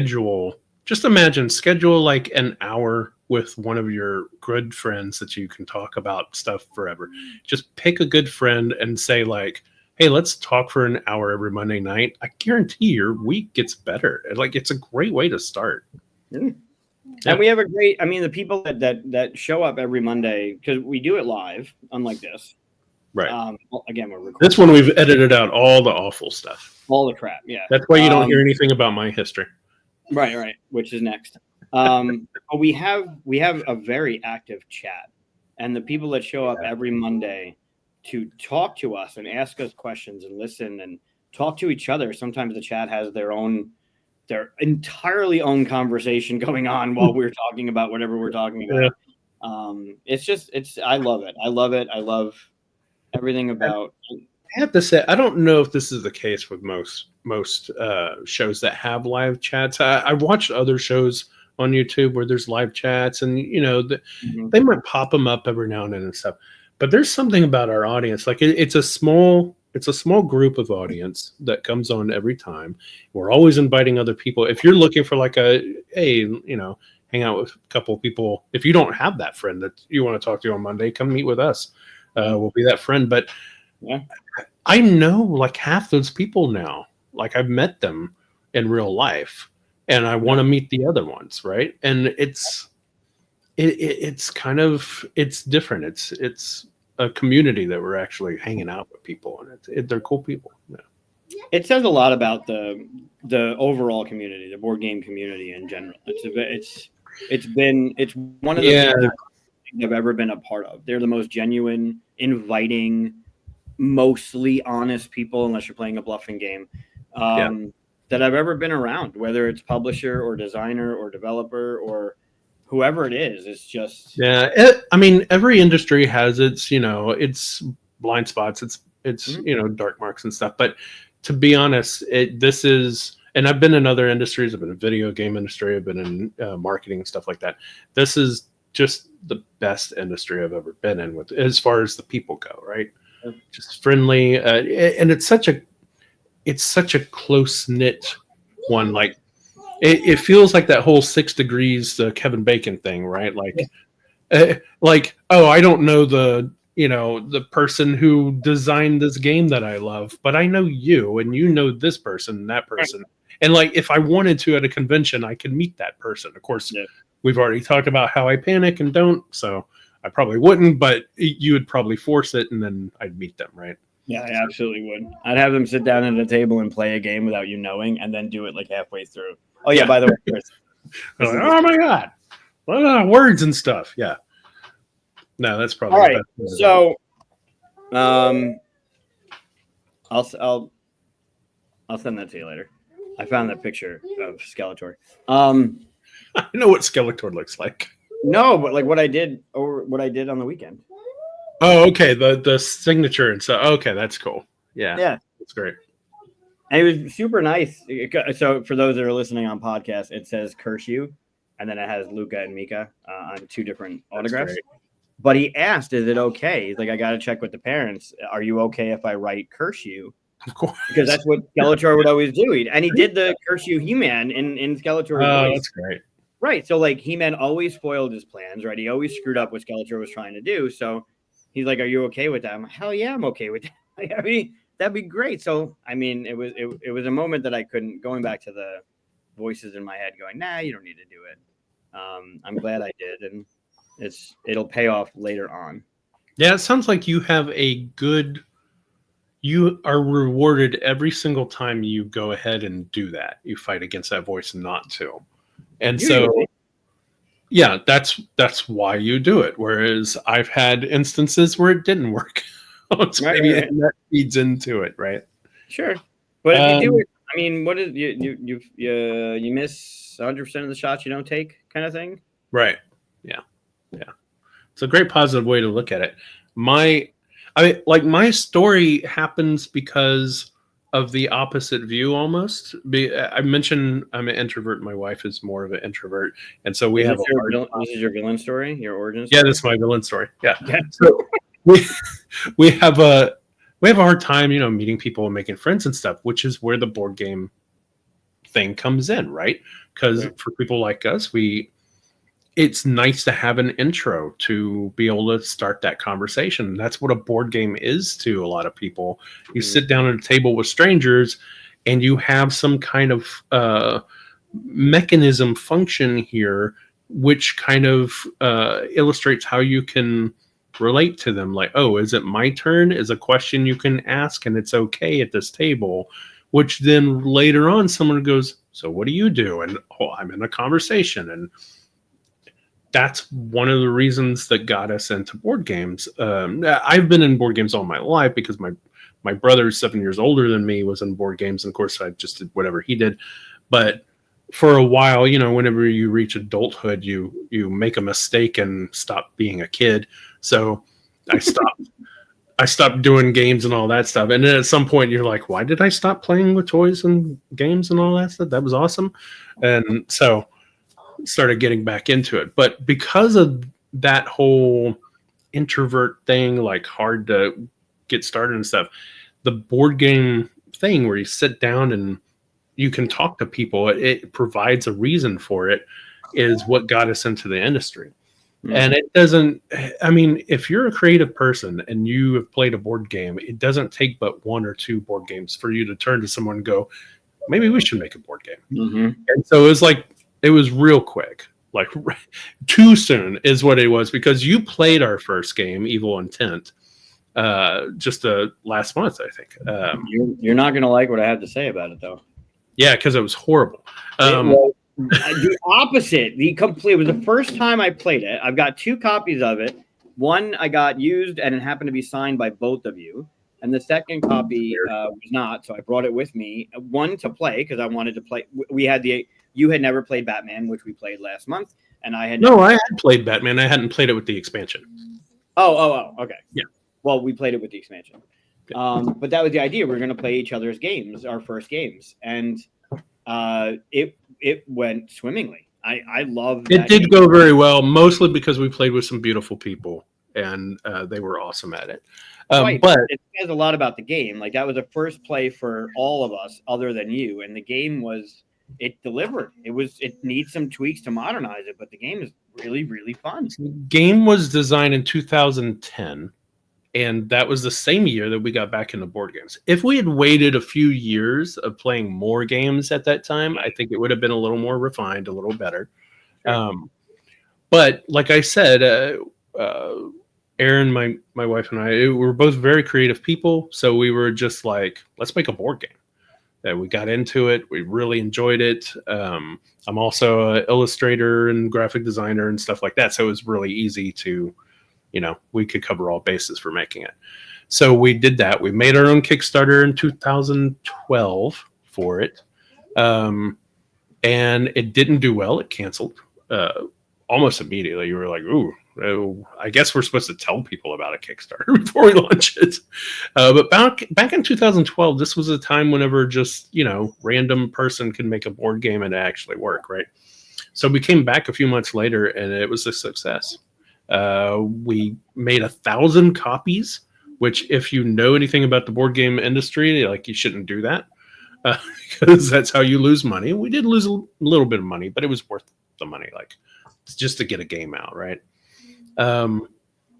imagine schedule like an hour with one of your good friends that you can talk about stuff forever. Just pick a good friend and say like, hey, let's talk for an hour every Monday night. I guarantee your week gets better. Like, it's a great way to start. Yeah. And we have the people that show up every Monday, because we do it live, unlike this. Right. Well, again, we're recording. This one we've edited out all the awful stuff. All the crap, yeah. That's why you don't hear anything about my history. Right. Which is next. But we have a very active chat, and the people that show up every Monday to talk to us and ask us questions and listen and talk to each other. Sometimes the chat has their entirely own conversation going on while we're talking about whatever we're talking about. Yeah. I love it. I love everything about. I have to say, I don't know if this is the case with most shows that have live chats. I've watched other shows on YouTube where there's live chats, and they might pop them up every now and then and stuff. But there's something about our audience, like it's a small group of audience that comes on every time. We're always inviting other people. If you're looking for like hang out with a couple of people, if you don't have that friend that you want to talk to on Monday, come meet with us. We'll be that friend. But yeah, I know like half those people now. Like, I've met them in real life, and I want to meet the other ones, right? And it's kind of, it's different. It's a community that we're actually hanging out with people, and they're cool people. Yeah. It says a lot about the overall community, the board game community in general. It's one of the things I've ever been a part of. They're the most genuine, inviting, mostly honest people, unless you're playing a bluffing game, that I've ever been around, whether it's publisher or designer or developer or whoever it is. It's just every industry has its blind spots, it's dark marks and stuff. But to be honest, this is, and I've been in other industries. I've been in the video game industry. I've been in marketing and stuff like that. This is just the best industry I've ever been in, with as far as the people go, right? Just friendly, and it's such a close knit one. Like, it feels like that whole 6 Degrees Kevin Bacon thing, right? Like, I don't know the person who designed this game that I love, but I know you, and you know this person and that person. And like, if I wanted to at a convention, I could meet that person. Of course, we've already talked about how I panic and don't, so I probably wouldn't, but you would probably force it, and then I'd meet them, right? Yeah, I absolutely would. I'd have them sit down at a table and play a game without you knowing, and then do it like halfway through. Oh yeah, by the way, Chris. Like, oh my God, words and stuff. Yeah. No, that's probably all right. So, I'll send that to you later. I found that picture of Skeletor. I know what Skeletor looks like. No, but like what I did on the weekend. Oh, okay. The signature and so okay, that's cool. Yeah, Yeah. that's great. And it was super nice. So for those that are listening on podcast, it says curse you, and then it has Luca and Mika on two different autographs. Great. But he asked, "Is it okay?" He's like, "I got to check with the parents. Are you okay if I write curse you?" Of course, Because that's what Skeletor would always do. And he did the curse you He-Man in Skeletor's voice. That's great. Right. So like He-Man always spoiled his plans, right? He always screwed up what Skeletor was trying to do. So he's like, "Are you okay with that?" I'm like, "Hell yeah, I'm okay with that." I mean, that'd be great. So I mean, it was a moment that I couldn't, going back to the voices in my head going, "Nah, you don't need to do it." I'm glad I did, and it'll pay off later on. Yeah, it sounds like you have a good. You are rewarded every single time you go ahead and do that. You fight against that voice not to. And so, Usually. yeah, that's why you do it. Whereas I've had instances where it didn't work. So Right, maybe right. that feeds into it, right? Sure, but if you do it, I mean, what is you miss 100% of the shots you don't take, kind of thing. Right. Yeah. Yeah. It's a great positive way to look at it. My story happens because of the opposite view almost. I mentioned I'm an introvert. My wife is more of an introvert. And so we have This is your villain story, your origin Yeah, story? this is my villain story. Yeah. Yeah. So we have a hard time, meeting people and making friends and stuff, which is where the board game thing comes in, right? Because for people like us, it's nice to have an intro to be able to start that conversation. That's what a board game is to a lot of people. You sit down at a table with strangers and you have some kind of mechanism function here, which kind of illustrates how you can relate to them. Like, oh, is it my turn? Is a question you can ask, and it's okay at this table. Which then later on, someone goes, "So what do you do?" And I'm in a conversation, and that's one of the reasons that got us into board games. I've been in board games all my life because my brother's 7 years older than me, was in board games, and of course I just did whatever he did. But for a while, whenever you reach adulthood, you make a mistake and stop being a kid. So I stopped doing games and all that stuff. And then at some point you're like, why did I stop playing with toys and games and all that stuff? That was awesome. And so started getting back into it. But because of that whole introvert thing, like hard to get started and stuff, the board game thing where you sit down and you can talk to people, it provides a reason for it, is what got us into the industry. And it doesn't, I mean, if you're a creative person and you have played a board game, it doesn't take but one or two board games for you to turn to someone and go, maybe we should make a board game. And so it was real quick, like too soon is what it was, because you played our first game, Evil Intent, just last month, I think. You're not going to like what I have to say about it, though. Yeah, because it was horrible. The opposite. It was the first time I played it. I've got 2 copies of it. One I got used, and it happened to be signed by both of you. And the second copy was not, so I brought it with me. One to play because I wanted to play. You had never played Batman, which we played last month, and I had. I had played Batman. I hadn't played it with the expansion. Oh, okay. Yeah. Well, we played it with the expansion. But that was the idea. We were going to play each other's games, our first games, and it went swimmingly. I love it. Did go very well, mostly because we played with some beautiful people, and they were awesome at it. Right, but it says a lot about the game. Like, that was a first play for all of us, other than you, and the game it delivered. It needs some tweaks to modernize it, but the game is really, really fun. The game was designed in 2010. And that was the same year that we got back into board games. If we had waited a few years of playing more games at that time, I think it would have been a little more refined, a little better. But like I said, Erin, my wife, and I, we're both very creative people. So we were just like, let's make a board game. We got into it. We really enjoyed it. I'm also an illustrator and graphic designer and stuff like that. So it was really easy to... we could cover all bases for making it. So we did that. We made our own Kickstarter in 2012 for it. And it didn't do well. It canceled. almost immediately you were like, ooh, I guess we're supposed to tell people about a Kickstarter before we launch it. But back in 2012, this was a time whenever just, random person could make a board game and actually work, right? So we came back a few months later and it was a success. We made 1,000 copies, which if you know anything about the board game industry, like you shouldn't do that because that's how you lose money. We did lose a little bit of money, but it was worth the money, like just to get a game out, right?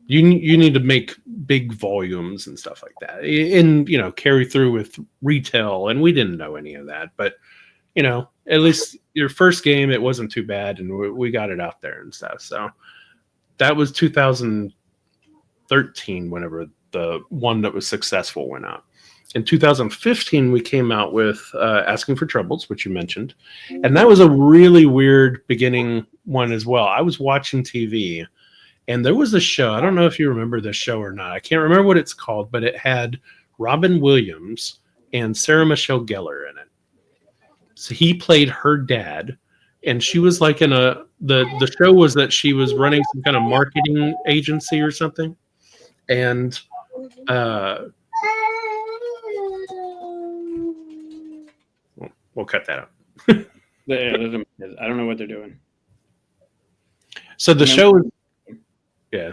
You need to make big volumes and stuff like that, and carry through with retail. And we didn't know any of that, but at least your first game, it wasn't too bad, and we got it out there and stuff. So that was 2013 whenever the one that was successful went out. In 2015, we came out with Asking for Troubles, which you mentioned. And that was a really weird beginning one as well. I was watching TV, and there was a show. I don't know if you remember this show or not. I can't remember what it's called, but it had Robin Williams and Sarah Michelle Gellar in it. So he played her dad, and she was like the show was that she was running some kind of marketing agency or something. And we'll cut that out. I don't know what they're doing. So the show was, yeah.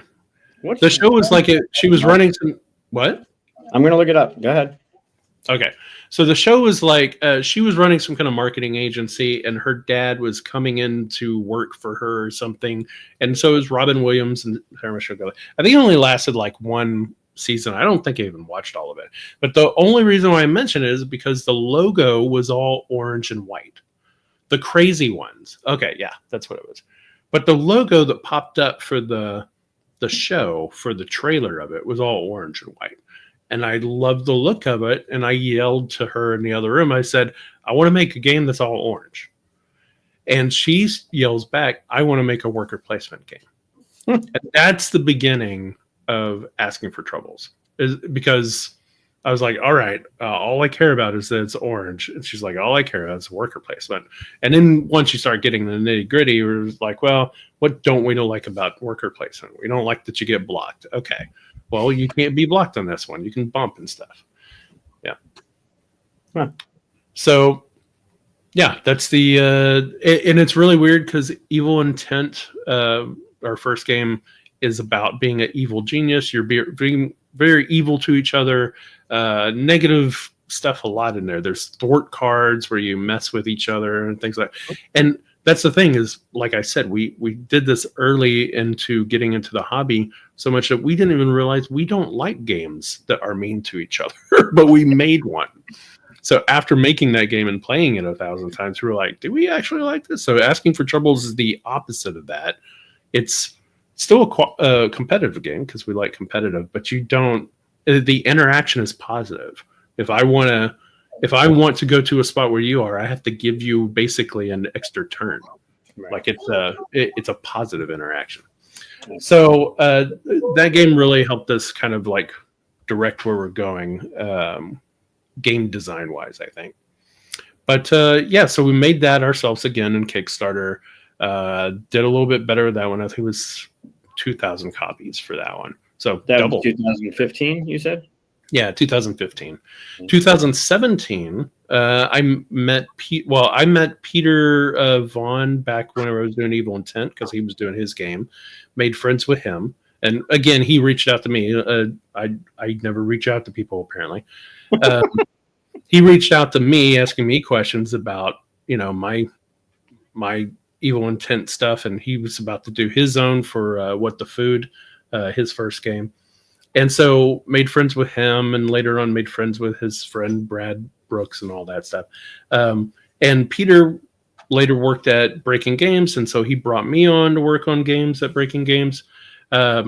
The show was like she was running some, what? I'm going to look it up. Go ahead. Okay. So the show was like she was running some kind of marketing agency, and her dad was coming in to work for her or something. And so it was Robin Williams and Sarah Michelle Gellar. I think it only lasted like one season. I don't think I even watched all of it. But the only reason why I mention it is because the logo was all orange and white. The crazy ones. Okay, yeah, that's what it was. But the logo that popped up for the show, for the trailer of it, was all orange and white. And I loved the look of it. And I yelled to her in the other room. I said, I want to make a game that's all orange. And she yells back, I want to make a worker placement game. And that's the beginning of Asking for Troubles. Is because I was like, all right, all I care about is that it's orange. And she's like, all I care about is worker placement. And then once you start getting the nitty gritty, it was like, well, what don't we like about worker placement? We don't like that you get blocked. Okay. Well, you can't be blocked on this one. You can bump and stuff. Yeah. Huh. So, yeah, that's the and it's really weird because Evil Intent, our first game, is about being an evil genius. You're being very evil to each other. Negative stuff a lot in there. There's thwart cards where you mess with each other and things like that. And that's the thing is, like I said, we did this early into getting into the hobby so much that we didn't even realize we don't like games that are mean to each other, but we made one. So after making that game and playing it 1,000 times, we were like, do we actually like this? So Asking for Troubles is the opposite of that. It's still a competitive game because we like competitive, but you don't, the interaction is positive. If I want to go to a spot where you are, I have to give you basically an extra turn. Right. Like it's a positive interaction. So that game really helped us kind of like direct where we're going, game design wise, I think. But yeah, so we made that ourselves again in Kickstarter. Did a little bit better with that one. I think it was 2,000 copies for that one. So that double. was 2015, you said? Yeah, 2015. 2017, I met Peter Vaughn back when I was doing Evil Intent because he was doing his game. Made friends with him, and again, he reached out to me. I never reach out to people apparently. He reached out to me asking me questions about my Evil Intent stuff, and he was about to do his own for What the Food, his first game. And so made friends with him, and later on made friends with his friend Brad Brooks and all that stuff. And Peter later worked at Breaking Games, and so he brought me on to work on games at Breaking Games. I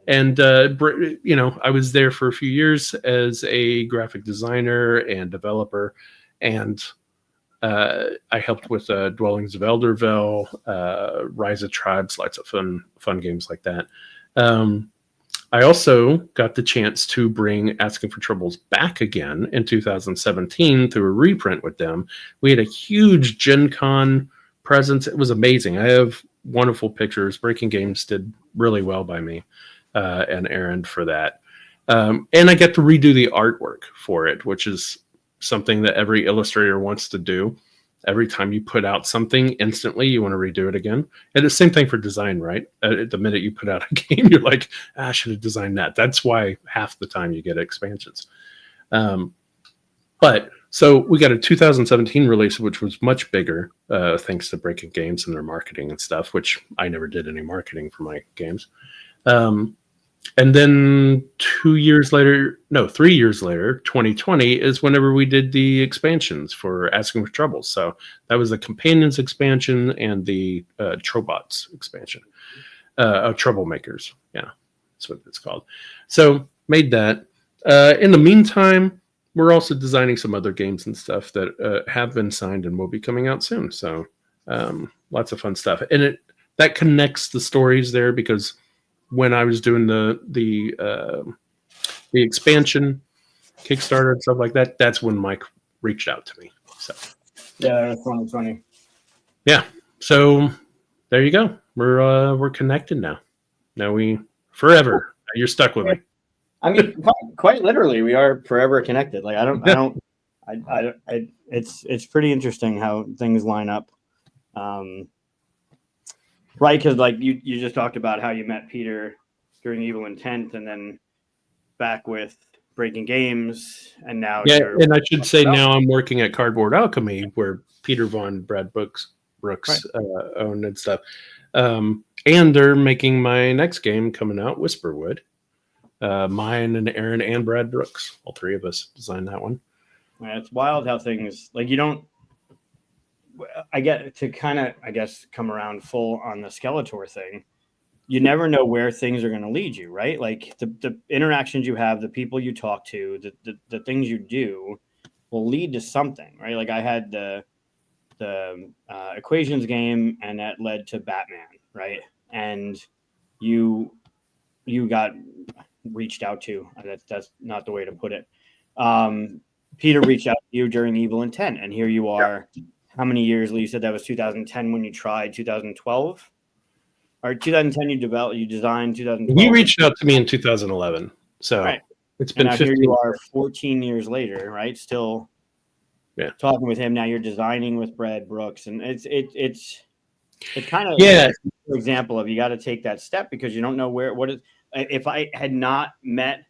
was there for a few years as a graphic designer and developer, and I helped with Dwellings of Elderville, Rise of Tribes, lots of fun games like that. I also got the chance to bring Asking for Troubles back again in 2017 through a reprint with them. We had a huge Gen Con presence. It was amazing. I have wonderful pictures. Breaking Games did really well by me and Aaron for that. And I get to redo the artwork for it, which is something that every illustrator wants to do. Every time you put out something, instantly you want to redo it again. And the same thing for design, right? The minute you put out a game, you're like, I should have designed that. That's why half the time you get expansions. But so we got a 2017 release, which was much bigger, thanks to Breaking Games and their marketing and stuff, which I never did any marketing for my games. And then 3 years later, 2020 is whenever we did the expansions for Asking for Trouble. So that was the Companions expansion and the Trobots expansion. Troublemakers. Yeah, that's what it's called. So made that. In the meantime, we're also designing some other games and stuff that have been signed and will be coming out soon. So lots of fun stuff. And that connects the stories there because when I was doing the expansion Kickstarter and stuff like that, that's when Mike reached out to me. So yeah, that was 2020. Yeah. So there you go. We're connected now. Now we forever. You're stuck with me. I mean, quite literally, we are forever connected. Like it's pretty interesting how things line up. Right, because like you just talked about how you met Peter during Evil Intent, and then back with Breaking Games, and now and I should say now I'm working at Cardboard Alchemy, where Peter Von Brad Brooks own and stuff, and they're making my next game coming out, Whisperwood. Mine and Aaron and Brad Brooks, all three of us designed that one. Yeah, it's wild how things like you don't. I get to kind of, I guess, come around full on the Skeletor thing. You never know where things are going to lead you, right? Like the interactions you have, the people you talk to, the things you do will lead to something, right? Like I had the Equations game, and that led to Batman, right? And you got reached out to. That's not the way to put it. Peter reached out to you during Evil Intent, and here you are. How many years? You said that was 2010 when you tried. 2012 or 2010 you designed. 2012. He reached out to me in 2011. So right. It's been 15 here you are 14 years later, right? Still talking with him. Now you're designing with Brad Brooks, and it's kind of an example of you got to take that step because you don't know if I had not met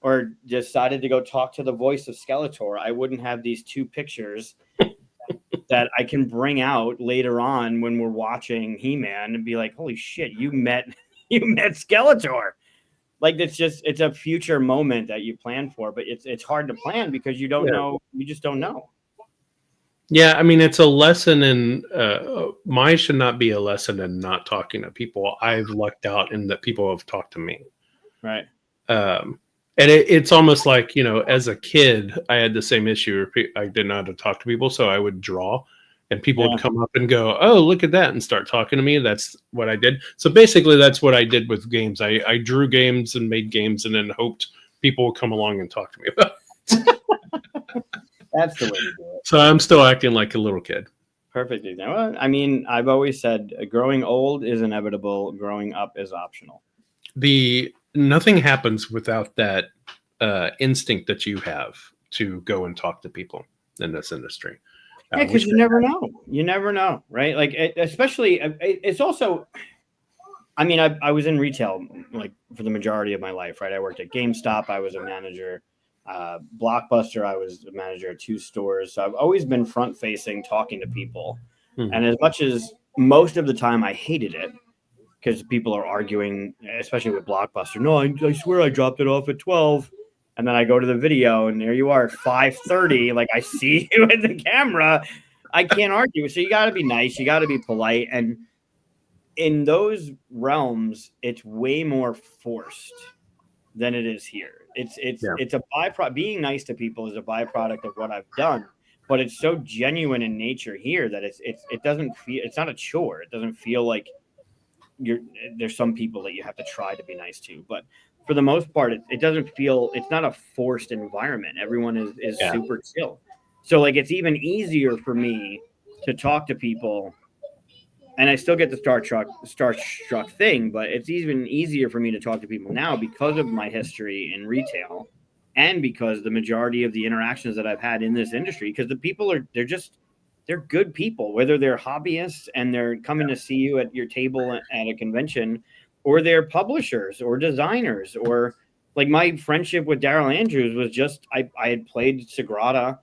or decided to go talk to the voice of Skeletor, I wouldn't have these two pictures that I can bring out later on when we're watching He-Man and be like, holy shit, you met Skeletor. Like it's a future moment that you plan for, but it's hard to plan because you don't know, you just don't know. Yeah, I mean, it's a lesson in mine should not be a lesson in not talking to people. I've lucked out in that people have talked to me. Right. And it's almost like, as a kid, I had the same issue. I didn't know how to talk to people, so I would draw, and people would come up and go, "Oh, look at that," and start talking to me. That's what I did. So basically, that's what I did with games. I drew games and made games, and then hoped people would come along and talk to me about it. That's the way to do it. So I'm still acting like a little kid. Perfect. Well, I mean, I've always said growing old is inevitable. Growing up is optional. Nothing happens without that instinct that you have to go and talk to people in this industry. Yeah, because you never know. You never know, right? Like, especially, it's also, I mean, I was in retail like for the majority of my life, right? I worked at GameStop. I was a manager. Blockbuster, I was a manager at 2 stores. So I've always been front-facing, talking to people. Mm-hmm. And as much as most of the time I hated it, because people are arguing, especially with Blockbuster. No, I swear I dropped it off at 12. And then I go to the video, and there you are at 5:30. Like, I see you in the camera. I can't argue. So you got to be nice. You got to be polite. And in those realms, it's way more forced than it is here. It's a byproduct. Being nice to people is a byproduct of what I've done. But it's so genuine in nature here that it doesn't feel, it's not a chore. It doesn't feel like there's some people that you have to try to be nice to, but for the most part, it doesn't feel, it's not a forced environment. Everyone is super chill. So like, it's even easier for me to talk to people and I still get the starstruck thing, but it's even easier for me to talk to people now because of my history in retail, and because the majority of the interactions that I've had in this industry, because the people they're good people, whether they're hobbyists and they're coming to see you at your table at a convention, or they're publishers or designers, or like my friendship with Daryl Andrews was just I had played Sagrada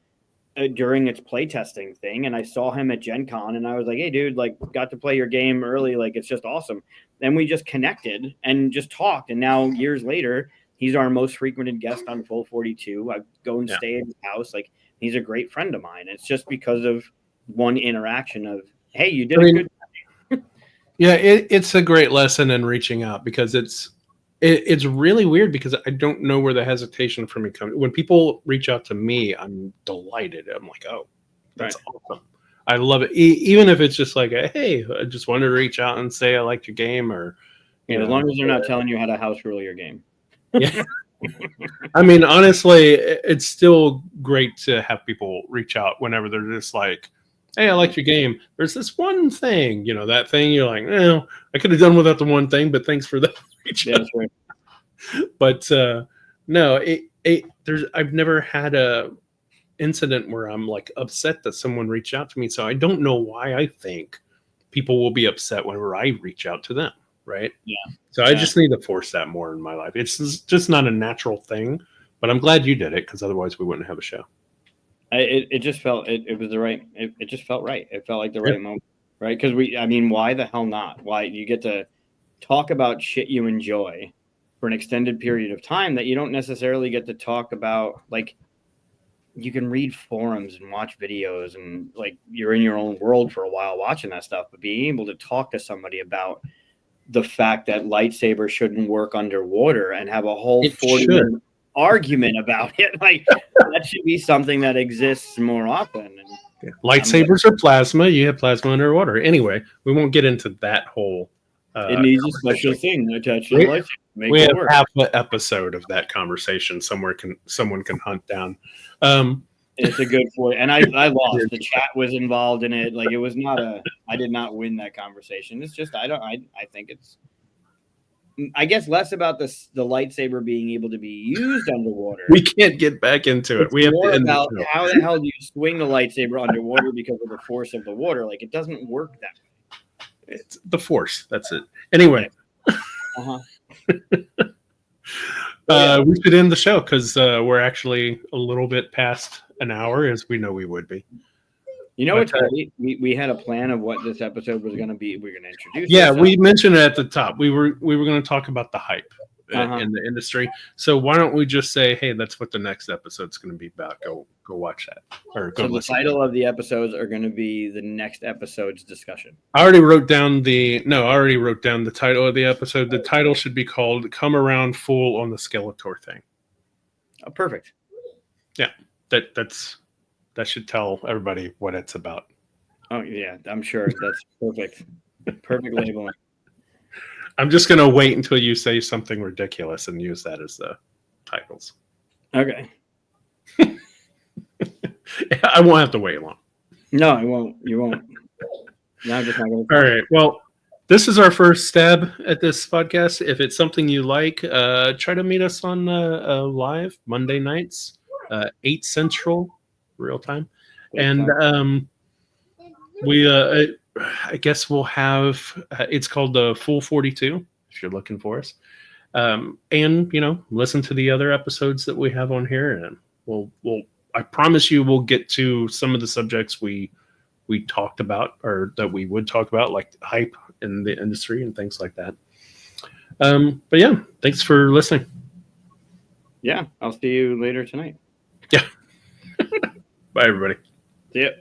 during its playtesting thing, and I saw him at Gen Con, and I was like, hey dude, like, got to play your game early, like, it's just awesome. Then we just connected and just talked, and now years later he's our most frequented guest on Full 42. I go and stay at his house. Like, he's a great friend of mine. It's just because of one interaction of, hey, you did a good yeah, it's a great lesson in reaching out, because it's really weird, because I don't know where the hesitation for me comes. When people reach out to me, I'm delighted. I'm like, oh, that's awesome. I love it. Even if it's just like, hey, I just wanted to reach out and say I liked your game, or you know, as long as they're not telling you how to house rule your game. Yeah. I mean, honestly, it's still great to have people reach out whenever they're just like, hey, I like your game. There's this one thing, that thing you're like, I could have done without the one thing, but thanks for that. Yeah, that's right. But no, I've never had a incident where I'm like upset that someone reached out to me. So I don't know why I think people will be upset whenever I reach out to them. Right. Yeah. So I just need to force that more in my life. It's just not a natural thing, but I'm glad you did it, because otherwise we wouldn't have a show. It just felt it was the right. It just felt right. It felt like the right moment, right? Because why the hell not? Why you get to talk about shit you enjoy for an extended period of time that you don't necessarily get to talk about. Like, you can read forums and watch videos, and like, you're in your own world for a while watching that stuff, but being able to talk to somebody about the fact that lightsabers shouldn't work underwater and have a whole 40-minute argument about it, like, that should be something that exists more often. And lightsabers are plasma. You have plasma underwater. Anyway, we won't get into that whole. It needs a special thing attached to the lightsaber. We have half an episode of that conversation. Someone can hunt down. It's a good point. And I lost. The chat was involved in it. Like, it was not I did not win that conversation. It's just, I think it's, I guess, less about the lightsaber being able to be used underwater. We can't get back into it. We have more to end about how the hell do you swing the lightsaber underwater because of the force of the water. Like, it doesn't work that way. It's the force. That's it. Anyway. We should end the show, because we're actually a little bit past an hour, as we know we would be. It's great. We had a plan of what this episode was going to be. We're going to introduce. Yeah, we mentioned it at the top. We were going to talk about the hype in the industry. So why don't we just say, hey, that's what the next episode's going to be about. Go watch that, or go listen. The title of the episodes are going to be the next episode's discussion. I already wrote down the title of the episode. The title should be called "Come Around Fool on the Skeletor Thing." Oh, perfect. Yeah, that should tell everybody what it's about. Oh yeah, I'm sure that's perfect. Perfect labeling. I'm just gonna wait until you say something ridiculous and use that as the titles. Okay. I won't have to wait long. No, I won't. You won't. No, I'm just not going to. All right. Well, this is our first stab at this podcast. If it's something you like, try to meet us on live Monday nights, 8 Central, real time. And I guess we'll have, it's called the Full 42, if you're looking for us. And, listen to the other episodes that we have on here, and I promise you we'll get to some of the subjects we talked about, or that we would talk about, like hype in the industry and things like that. But yeah, thanks for listening. Yeah, I'll see you later tonight. Yeah. Bye, everybody. See ya.